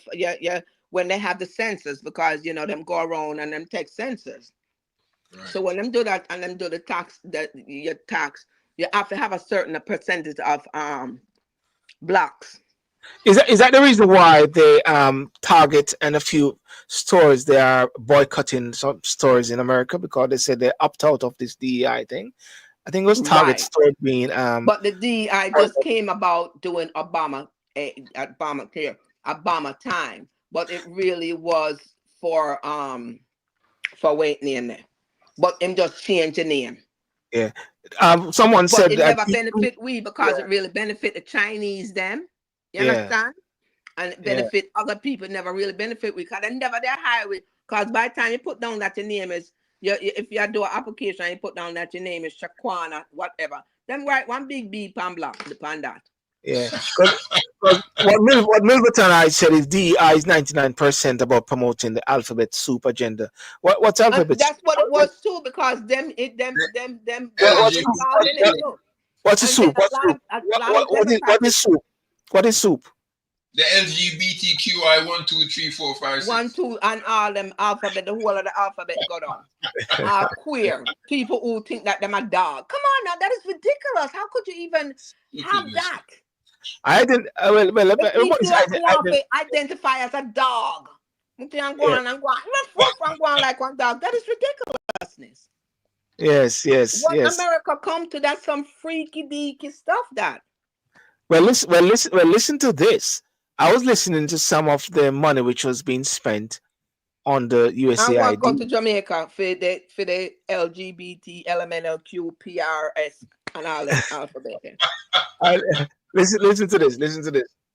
when they have the census, because them go around and them take census. Right. So when them do that and them do the tax, your tax, you have to have a certain percentage of blocks. Is that the reason why they Target and a few stores, they are boycotting some stores in America because they said they opt out of this DEI thing? I think it was Target store being but the DEI just came about doing Obama time, but it really was for waiting in there. But him just change the name. Yeah. Someone but said it that never benefit because it really benefit the Chinese them. You understand? And it benefit other people. Never really benefit we because they never that high with. Because by the time you put down that your name is if you do an application and you put down that your name is Shaquana, whatever, then write one big B pan block upon that. Yeah. What Milverton I said is DEI is 99% about promoting the alphabet soup agenda. What's alphabet? That's what it was too, because them. What's a soup? What is soup? What is soup? The LGBTQI 1 2 3 4 5 6. 1 2 and all them alphabet, the whole of the alphabet go down. Queer people who think that them a dog. Come on now, that is ridiculous. How could you even have that? I didn't. Identify as a dog. I'm going like one dog. That is ridiculousness. Yes. What America come to, that's some freaky deaky stuff. That. Well, listen to this. I was listening to some of the money which was being spent on the USAID. I want to go to Jamaica for the LGBT, LMNOQ, PRS, and all that alphabet. Listen to this.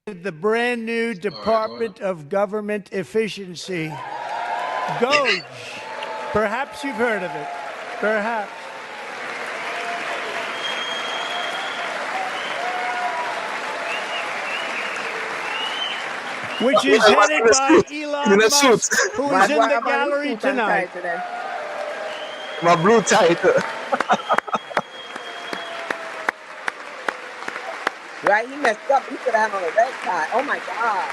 The brand new Department of Government Efficiency, GOGE. Perhaps you've heard of it. Perhaps. Which is headed by Elon Musk, who is in the gallery tonight. My blue title. Right, he messed up. He could have on a red tie. Oh my God.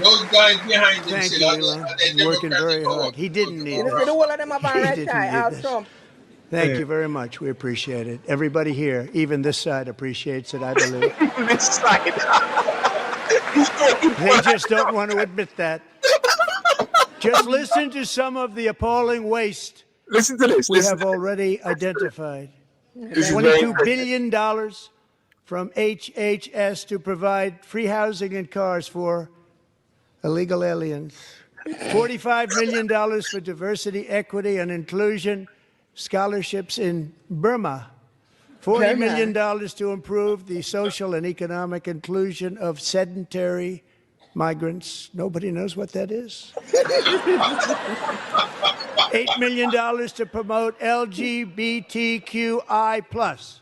Those guys behind him. Thank you, Elon. He's working very hard. He didn't need it. Thank you very much. We appreciate it. Everybody here, even this side, appreciates it, I believe. This side. They just don't want to admit that. Just listen to some of the appalling waste Listen to this. we have already identified. $22 billion from HHS to provide free housing and cars for illegal aliens. $45 million for diversity, equity, and inclusion scholarships in Burma. $40 million to improve the social and economic inclusion of sedentary migrants. Nobody knows what that is. $8 million to promote LGBTQI+.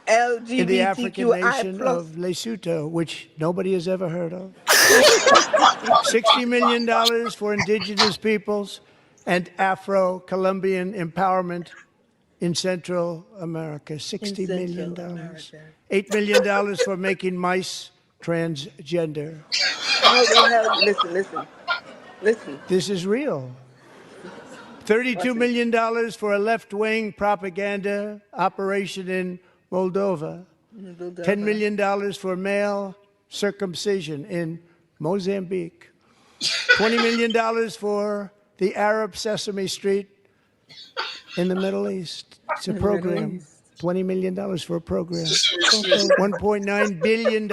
In the African nation of Lesotho, which nobody has ever heard of. $60 million for indigenous peoples and Afro-Colombian empowerment in Central America. $60 million. $8 million for making mice transgender. Listen. This is real. $32 million for a left-wing propaganda operation in Moldova. $10 million for male circumcision in Mozambique. $20 million for the Arab Sesame Street in the Middle East. It's a program. $20 million for a program. $1.9 billion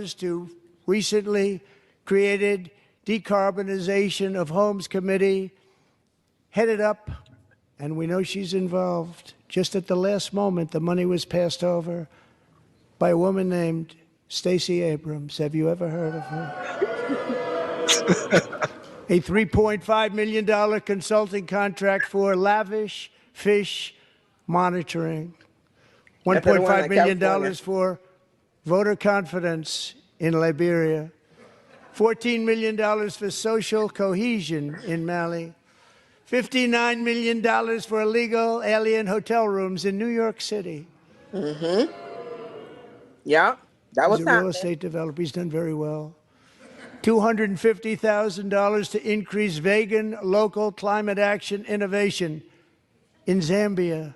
to recently created Decarbonization of Homes Committee, headed up, and we know she's involved. Just at the last moment, the money was passed over by a woman named Stacey Abrams. Have you ever heard of her? A $3.5 million consulting contract for lavish fish monitoring. That's the one $1.5 in million California. for voter confidence in Liberia. $14 million for social cohesion in Mali. $59 million for illegal alien hotel rooms in New York City. Mm-hmm. Yeah, that He's was a real happening. estate developer. He's done very well. $250,000 to increase vegan local climate action innovation in Zambia.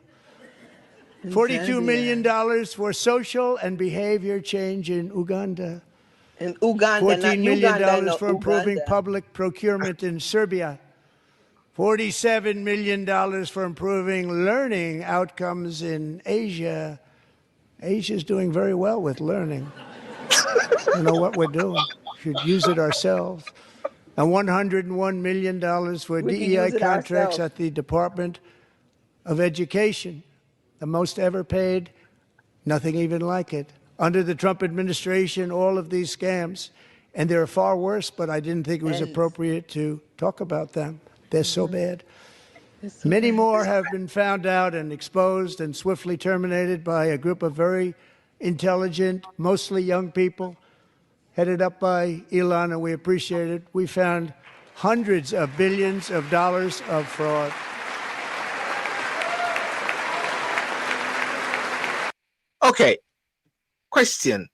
$42 million for social and behavior change in Uganda. In Uganda, $14 not million Uganda, no, for improving Uganda. public procurement in Serbia. $47 million for improving learning outcomes in Asia. Asia's doing very well with learning. You know what we're doing. Should use it ourselves. And $101 million for We can DEI use it contracts ourselves. at the Department of Education. The most ever paid, nothing even like it. Under the Trump administration, all of these scams, and they're far worse, but I didn't think it was appropriate to talk about them. They're so bad. Many more have been found out and exposed and swiftly terminated by a group of very intelligent, mostly young people, headed up by Elon, and we appreciate it. We found hundreds of billions of dollars of fraud. Okay, question.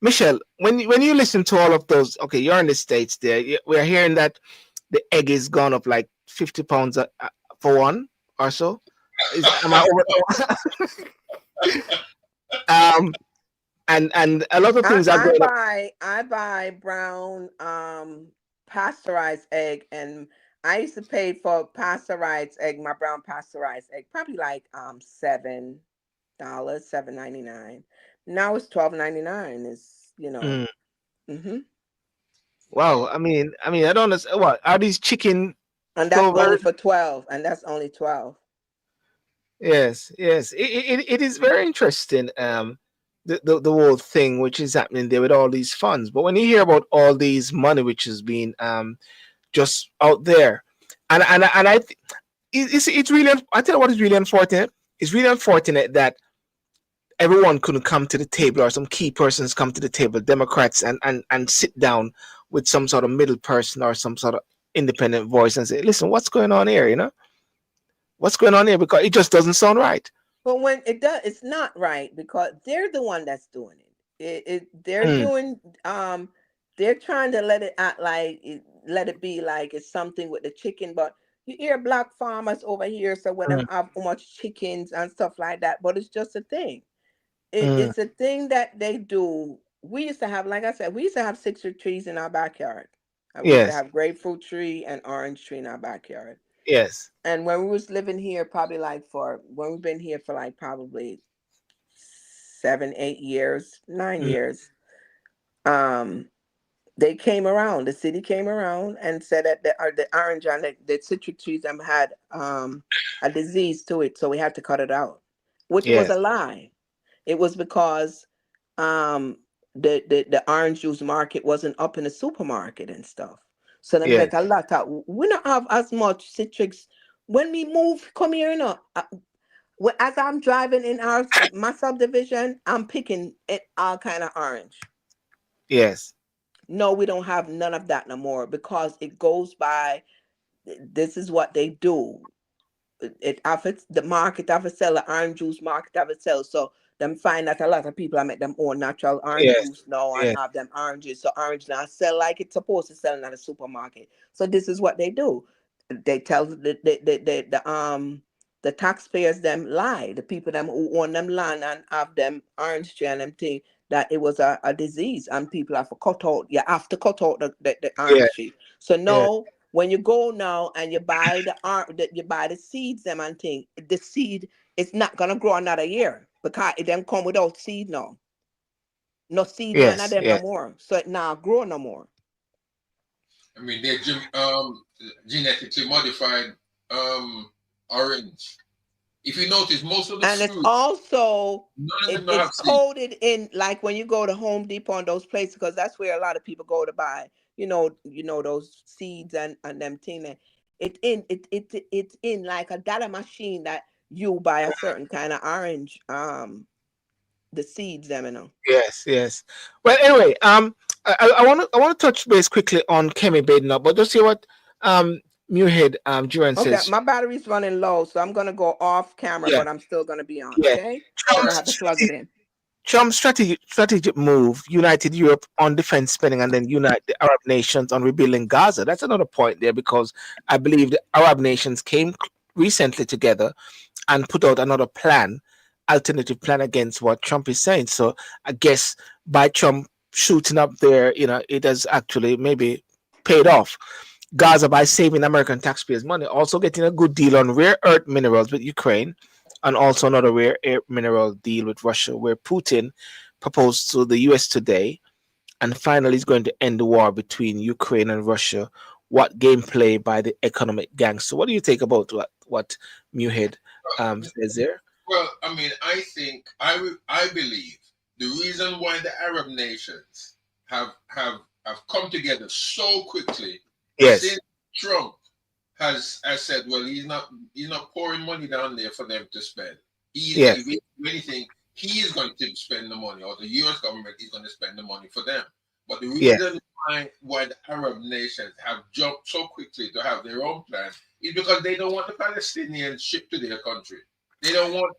Michelle, when you listen to all of those, okay, you're in the States there. We're hearing that the egg is gone up like 50 pounds for one or so. Am I over? And a lot of things are going up. I buy brown pasteurized egg, and I used to pay for pasteurized egg, my brown pasteurized egg, probably like $7, $7.99. Now it's $12.99. It's Wow, I mean, I don't understand. What are these chicken? And that's only for 12, and that's only 12. Yes. It is very interesting. The whole thing which is happening there with all these funds. But when you hear about all these money which is being just out there, and it's really, I tell you what is really unfortunate. It's really unfortunate that everyone couldn't come to the table, or some key persons come to the table, Democrats, and sit down with some sort of middle person or some sort of independent voice and say, listen, what's going on here? What's going on here? Because it just doesn't sound right. But when it does, it's not right, because they're the one that's doing it. They're doing they're trying to let it be like it's something with the chicken. But you hear black farmers over here, so when them have too much chickens and stuff like that, but it's just a thing. It's a thing that they do. We used to have, like I said, we used to have citrus trees in our backyard. We used to have grapefruit tree and orange tree in our backyard. Yes. And when we was living here, probably when we've been here for like probably 7, 8 years, 9 years, they came around. The city came around and said that the orange and the citrus trees had a disease to it, so we had to cut it out, which was a lie. It was because the orange juice market wasn't up in the supermarket and stuff. So them get a lot of. We don't have as much citrus. When we move, come here, as I'm driving in my subdivision, I'm picking all kind of orange. Yes. No, we don't have none of that no more, because it goes by. This is what they do. The market of sell the orange juice market of sell. So them find that a lot of people make them own natural orange juice now and have them oranges. So orange now sell like it's supposed to sell in the supermarket. So this is what they do. They tell the taxpayers them lie. The people them who own them land and have them orange tree and them thing, that it was a disease, and people have to cut out. You have to cut out the orange tree. So no. When you go now and you buy the seeds them and thing, the seed is not gonna grow another year, because it then come without seed now. No seed none of them no more. So it now grow no more. I mean, they're genetically modified orange. If you notice, most of the and fruit, it's also it's coated in, like when you go to Home Depot and those places, because that's where a lot of people go to buy. Those seeds and them thing. It's in like a data machine that you buy a certain kind of orange, the seeds, them, you know. Yes. Well, anyway, I want to touch base quickly on Kemi Badenoch, but just see what Muirhead Duran Okay, says. my battery's running low, so I'm gonna go off camera, Yeah, but I'm still gonna be on. yeah. Okay, because I have to plug it in. Trump's strategic move united Europe on defense spending and then unite the Arab nations on rebuilding Gaza. That's another point there because I believe the Arab nations came recently together and put out another plan, alternative plan against what Trump is saying. So I guess by Trump shooting up there, it has actually maybe paid off Gaza by saving American taxpayers' money, also getting a good deal on rare earth minerals with Ukraine, and also another rare earth mineral deal with Russia, where Putin proposed to the US today, and finally is going to end the war between Ukraine and Russia. What gameplay by the economic gangster? What do you think about what Muirhead says there? Well, I mean, I think I believe the reason why the Arab nations have come together so quickly, Yes, since Trump has said, well, he's not pouring money down there for them to spend. yes, If anything, he is going to spend the money, or the U.S. government is going to spend the money for them. But the yes, reason why the Arab nations have jumped so quickly to have their own plan is because they don't want the Palestinians shipped to their country. They don't want.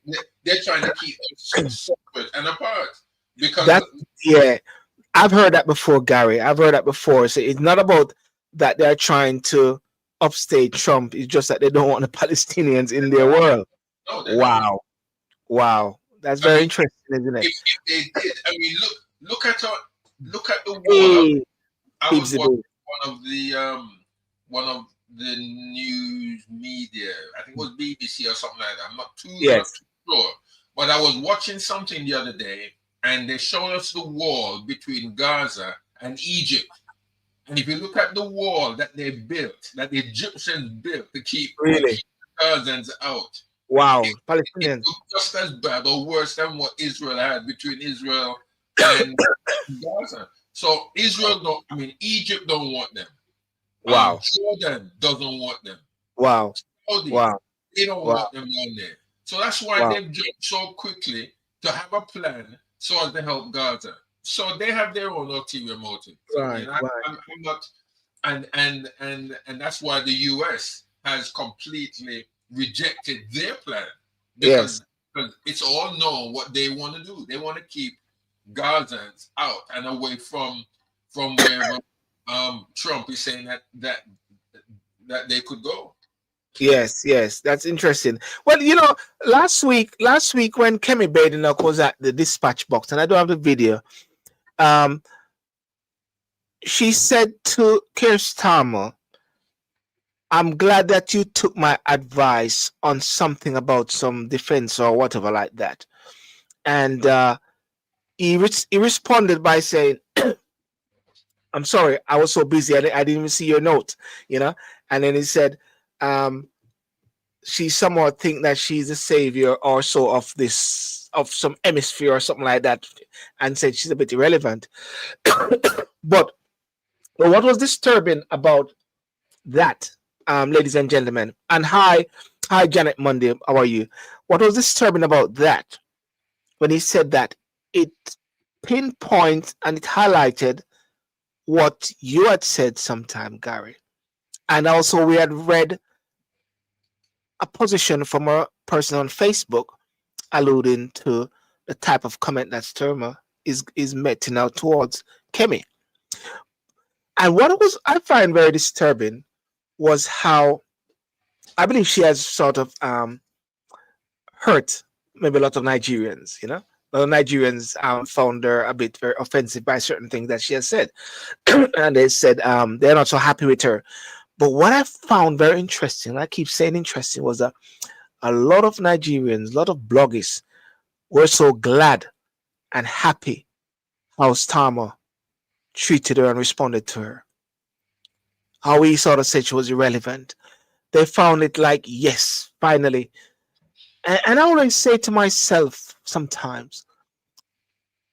They're trying to keep them separate and apart because that yeah. I've heard that before, Gary. I've heard that before. So it's not about that they're trying to upstage Trump. It's just that they don't want the Palestinians in their world. no, they don't. Wow. That's I very mean, interesting, isn't it? if they did, I mean, look at the wall. Hey, I was Peepsy watching boo. one of the news media. I think it was BBC or something like that. I'm not too Yes, sure, but I was watching something the other day, and they showed us the wall between Gaza and Egypt. And if you look at the wall that they built, that the Egyptians built to keep really. the Gazans out, Wow, it, it Palestinians. looked just as bad or worse than what Israel had between Israel and Gaza. So Egypt don't want them. Wow, Jordan doesn't want them. wow, Saudi, wow, they don't wow, want them down there. So that's why wow. they've jumped so quickly to have a plan so as to help Gaza. So they have their own ulterior motives. Right, right. I'm not, and that's why the U.S. has completely rejected their plan Yes, because it's all known what they want to do. They want to keep Gazans out and away from wherever Trump is saying that they could go. yes. That's interesting. Well, last week when Kemi Badenoch was at the dispatch box, and I don't have the video, she said to Keir Starmer, I'm glad that you took my advice on something about some defense or whatever like that. And he responded by saying, I'm sorry, I was so busy. I didn't even see your note, And then he said, she somewhat think that she's a savior or so of some hemisphere or something like that, and said she's a bit irrelevant. But what was disturbing about that, ladies and gentlemen, and hi Janet Monday, how are you? What was disturbing about that when he said that, it pinpoints and it highlighted what you had said sometime, Gary, and also we had read a position from a person on Facebook alluding to the type of comment that Sturmer is meting out towards Kemi. And what I find very disturbing was how I believe she has sort of hurt maybe a lot of Nigerians, A lot of Nigerians found her a bit very offensive by certain things that she has said. And they said they're not so happy with her. But what I found very interesting, I keep saying interesting, was that a lot of Nigerians, a lot of bloggers were so glad and happy how Starmer treated her and responded to her. How he sort of said she was irrelevant. They found it like, yes, finally. And I always say to myself sometimes,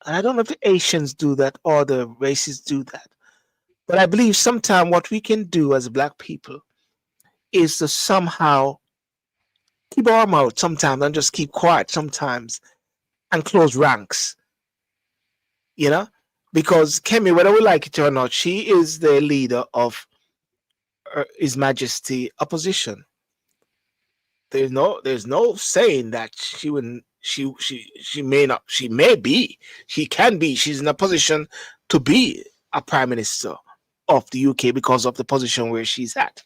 and I don't know if the Asians do that or the races do that, but I believe sometimes what we can do as Black people is to somehow keep our mouth sometimes and just keep quiet sometimes and close ranks, you know, because Kemi, whether we like it or not, she is the leader of His Majesty opposition. There's no saying that she wouldn't. She may not. She may be. She can be. She's in a position to be a prime minister of the UK because of the position where she's at.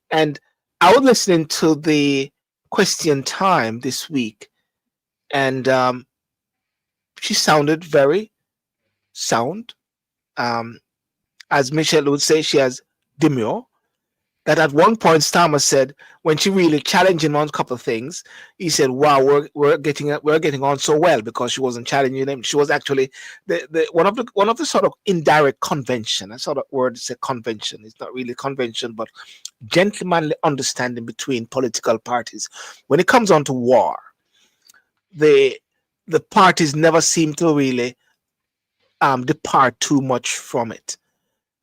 And I was listening to the Question Time this week, and she sounded very sound. As Michelle would say, she has demure. That at one point Starmer said, when she really challenged him on a couple of things, he said, "Wow, we're getting on so well," because she wasn't challenging him. She was actually the one of the sort of indirect convention. I saw that word say convention. It's not really convention, but gentlemanly understanding between political parties. When it comes on to war, the parties never seem to really depart too much from it.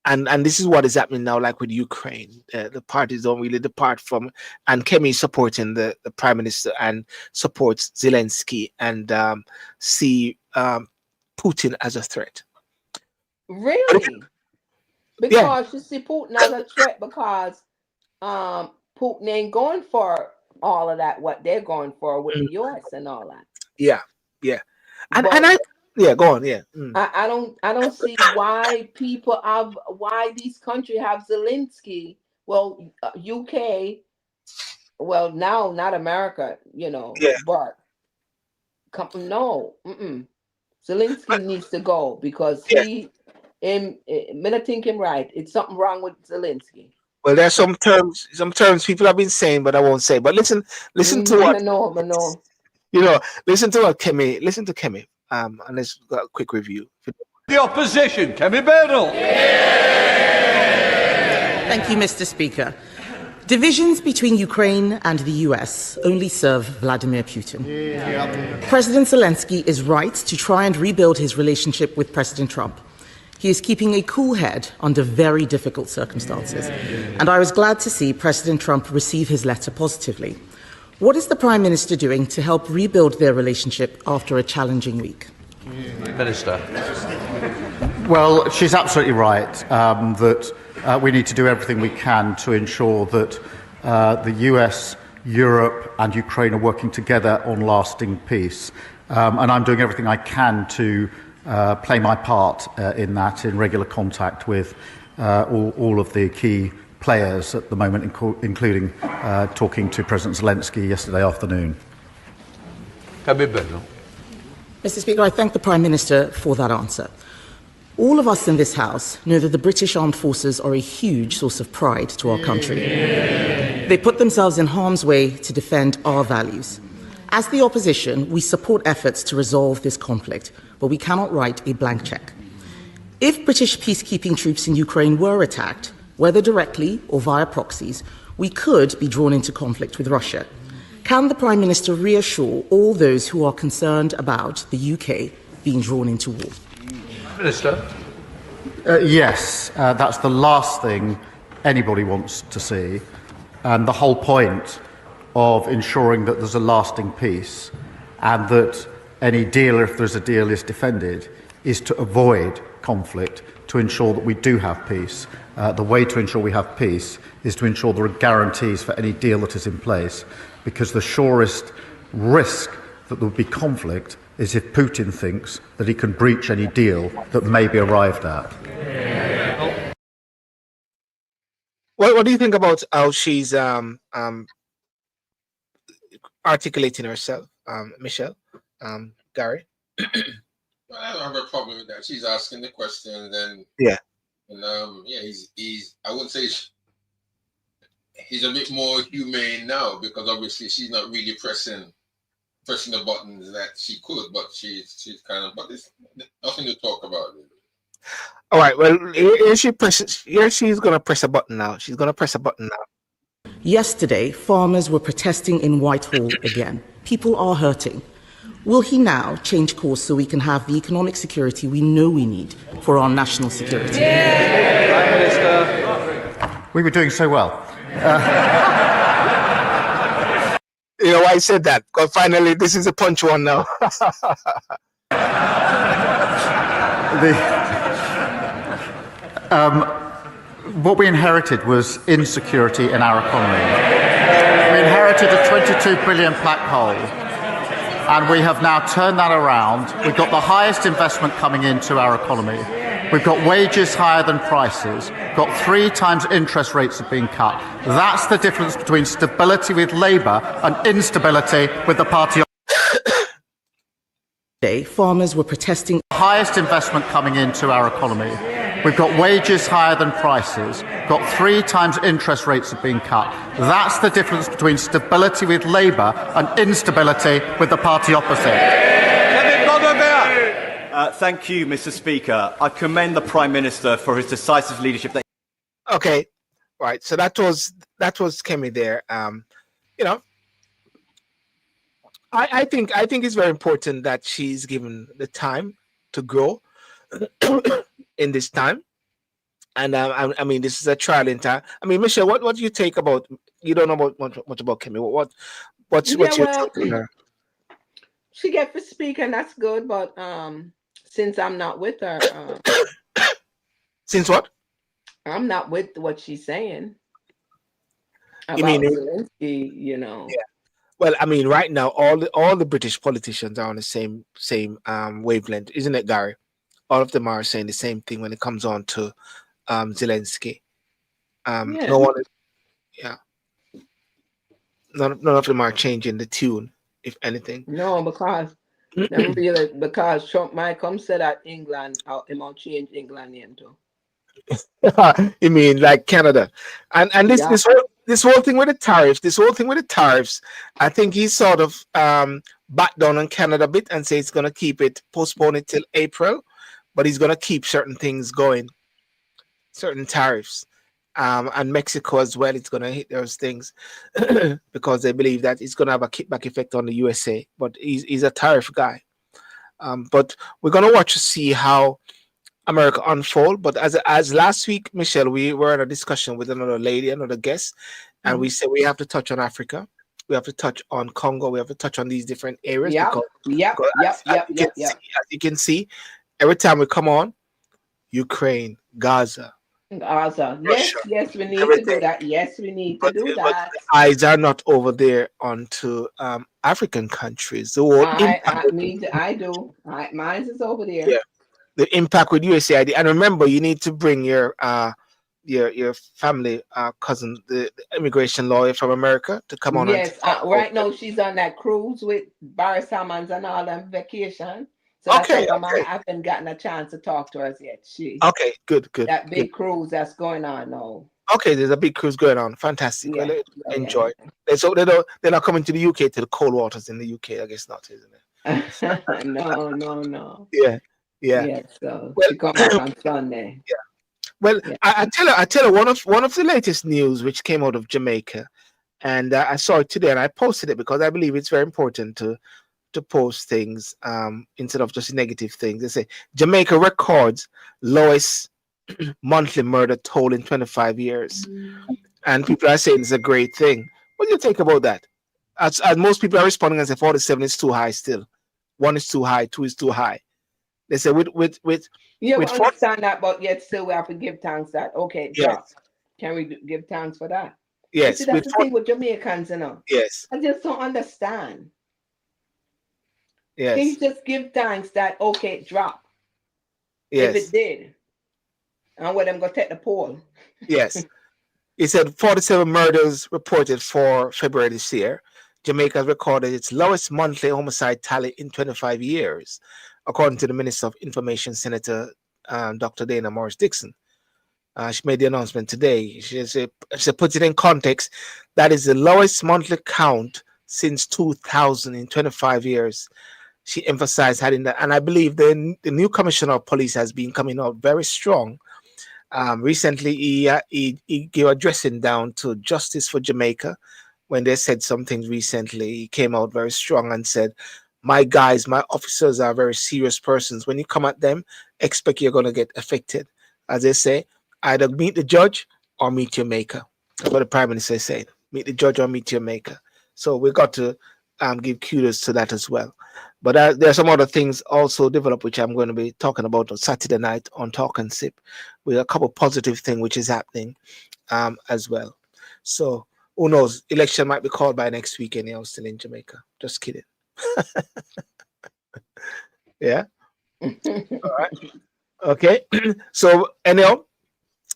And this is what is happening now, like with Ukraine. The parties don't really depart from, and Kemi is supporting the prime minister and supports Zelensky and see Putin as a threat. Really? Because you see Putin as a threat because Putin ain't going for all of that, what they're going for with the US and all that. Yeah. Go on. Yeah. I don't see why why these countries have Zelensky. Well, UK. Well, now not America, but no. Zelensky needs to go because I think him right. It's something wrong with Zelensky. Well, there's some terms people have been saying, but I won't say. But listen to what. No. Listen to what Kemi. Listen to Kemi. And let's got a quick review. The opposition, Kemi Bernal. Thank you, Mr. Speaker. Divisions between Ukraine and the US only serve Vladimir Putin. President Zelensky is right to try and rebuild his relationship with President Trump. He is keeping a cool head under very difficult circumstances. And I was glad to see President Trump receive his letter positively. What is the Prime Minister doing to help rebuild their relationship after a challenging week? Minister. Well, she's absolutely right that we need to do everything we can to ensure that the US, Europe and Ukraine are working together on lasting peace. And I'm doing everything I can to play my part in that, in regular contact with all of the key players at the moment, including talking to President Zelensky yesterday afternoon. Mr. Speaker, I thank the Prime Minister for that answer. All of us in this House know that the British Armed Forces are a huge source of pride to our country. They put themselves in harm's way to defend our values. As the opposition, we support efforts to resolve this conflict, but we cannot write a blank cheque. If British peacekeeping troops in Ukraine were attacked, whether directly or via proxies, we could be drawn into conflict with Russia. Can the Prime Minister reassure all those who are concerned about the UK being drawn into war? Minister. Yes, that's the last thing anybody wants to see. And the whole point of ensuring that there's a lasting peace and that any deal, if there's a deal, is defended, is to avoid conflict, to ensure that we do have peace. The way to ensure we have peace is to ensure there are guarantees for any deal that is in place, because the surest risk that there will be conflict is if Putin thinks that he can breach any deal that may be arrived at. What do you think about how she's articulating herself, Michelle, Garry? Well, I don't have a problem with that. She's asking the question, and then he's I wouldn't say he's a bit more humane now, because obviously she's not really pressing the buttons that she could, but she's kind of, but there's nothing to talk about. All right. Well, here she's gonna press a button now. She's gonna press a button now. Yesterday, farmers were protesting in Whitehall again. People are hurting. Will he now change course so we can have the economic security we know we need for our national security? Prime Minister. We were doing so well. You know why I said that? Because finally, this is a punch one now. What we inherited was insecurity in our economy. We inherited a 22 billion black hole, and we have now turned that around. We've got the highest investment coming into our economy. We've got wages higher than prices. Got 3 times interest rates have been cut. That's the difference between stability with Labour and instability with the party. Farmers were protesting. Highest investment coming into our economy. We've got wages higher than prices. Got 3 times interest rates have been cut. That's the difference between stability with Labour and instability with the party opposite. Thank you, Mr. Speaker. I commend the Prime Minister for his decisive leadership. Okay, right. So that was Kemi there. You know, I think it's very important that she's given the time to grow in this time. And I mean, this is a trial in time. I mean, Michelle, what do you take about? You don't know much about Kemi. What's your take on her? She gets to speak, and that's good. But since I'm not with her, since what? I'm not with what she's saying. You mean Zelensky, you know? Yeah. Well, I mean, right now, all the British politicians are on the same wavelength, isn't it, Garry? All of them are saying the same thing when it comes on to Zelensky. No one, none of them are changing the tune, if anything. No, because Trump might come say that England, he might change England name too. You mean like Canada, and this whole thing with the tariffs, I think he sort of backed down on Canada a bit and say he's going to keep it, postpone it till April, but he's going to keep certain things going, certain tariffs, and Mexico as well. It's going to hit those things because they believe that it's going to have a kickback effect on the USA. But he's a tariff guy. But we're going to watch to see how America unfold. But as last week, Michelle, we were in a discussion with another guest, and we said we have to touch on Africa, we have to touch on Congo, we have to touch on these different areas. As you can see, every time we come on, Ukraine, Gaza. Russia. Yes, we need to do that. Yes, we need to do that. The eyes are not over there onto African countries. I do. Mine is over there. Yeah. The impact with USAID, and remember, you need to bring your family cousin, the immigration lawyer from America, to come on. Yes, right now she's on that cruise with Barry Salmons and all on vacation. So I haven't gotten a chance to talk to her yet. Good. That big cruise that's going on now. Okay, there's a big cruise going on. Fantastic. Yeah, well, enjoy. Yeah. So they're not coming to the UK, to the cold waters in the UK. I guess not, isn't it? No. Yeah. So she comes on Sunday. Yeah. Well, I tell her one of the latest news which came out of Jamaica, and I saw it today, and I posted it because I believe it's very important to post things instead of just negative things. They say Jamaica records lowest monthly murder toll in 25 years, and people are saying it's a great thing. What do you think about that? As most people are responding and say 47 is too high still. 1 is too high, 2 is too high. They say we understand that, but yet still we have to give thanks that can we give thanks for that? Yes. See, that's the thing with Jamaicans, you know. Yes. I just don't understand. Yes. Can you just give thanks that it dropped? Yes. If it did. And what I'm gonna take the poll. Yes. It said 47 murders reported for February this year. Jamaica has recorded its lowest monthly homicide tally in 25 years, according to the Minister of Information, Senator Dr. Dana Morris Dixon. She made the announcement today. She puts it in context. That is the lowest monthly count since 2000 in 25 years. She emphasized having that, and I believe the new commissioner of police has been coming out very strong. Recently, he gave a dressing down to Justice for Jamaica when they said some things recently. He came out very strong and said, my guys, my officers are very serious persons. When you come at them, expect you're going to get affected. As they say, either meet the judge or meet your maker. That's what the Prime Minister said. Meet the judge or meet your maker. So we got to give kudos to that as well. But there are some other things also developed, which I'm going to be talking about on Saturday night on Talk and Sip, with a couple positive things which is happening as well. So who knows? Election might be called by next week anyhow, still in Jamaica. Just kidding. Yeah. All right. Okay. So anyhow,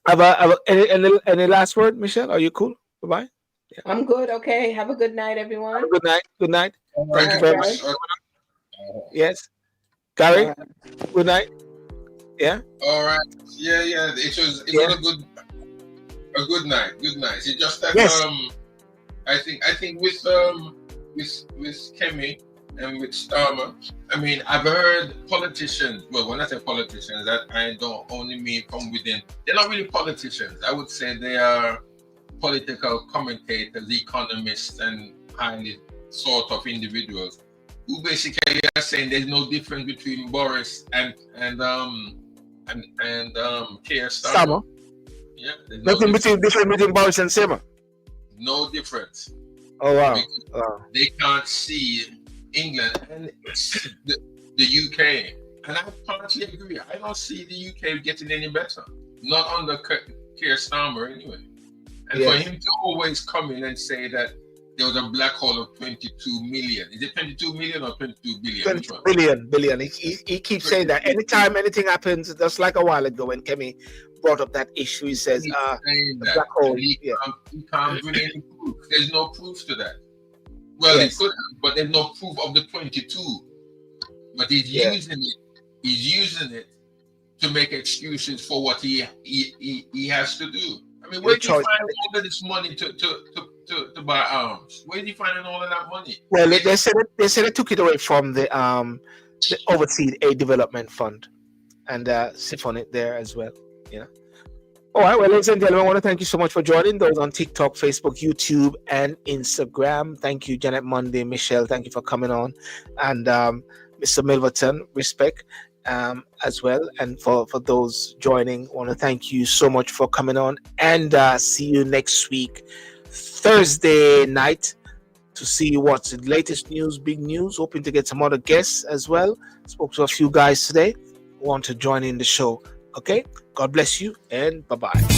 any last word, Michelle? Are you cool? Bye-bye. Yeah. I'm good. Okay. Have a good night, everyone. Have a good night. Good night. Thank you very much. Yes. Garry, good night. Yeah. All right. Yeah. It was a good night. Good night. It's just that I think with Kemi and with Starmer, I mean, I've heard politicians. Well, when I say politicians, that I don't only mean from within. They're not really politicians. I would say they are political commentators, economists, and highly sort of individuals who basically are saying there's no difference between Boris and Keir Starmer. Yeah, nothing between Boris and Seymour. No difference. Oh wow. They can't see England and the UK, and I partly agree. I don't see the UK getting any better, not under Keir Starmer anyway. And for him to always come in and say that there was a black hole of 22 million. Is it 22 million or 22 billion? 22 billion. He keeps saying that. Anytime anything happens, just like a while ago when Kemi brought up that issue, he says, the black hole. He can't bring any proof. There's no proof to that. Well, he could have, but there's no proof of the 22. But he's using it. He's using it to make excuses for what he has to do. I mean, where do you find all of this money to buy arms? Where do you find all of that money? Well, they said they took it away from the Overseas Aid Development Fund and siphon it there as well. Yeah. All right. Well, ladies and gentlemen, I want to thank you so much for joining those on TikTok, Facebook, YouTube, and Instagram. Thank you, Janet Monday, Michelle. Thank you for coming on, and Mr. Milverton, respect. As well, and for those joining, I want to thank you so much for coming on, and see you next week Thursday night to see what's the latest news, big news. Hoping to get some other guests as well. Spoke to a few guys today who want to join in the show. Okay, God bless you and bye-bye.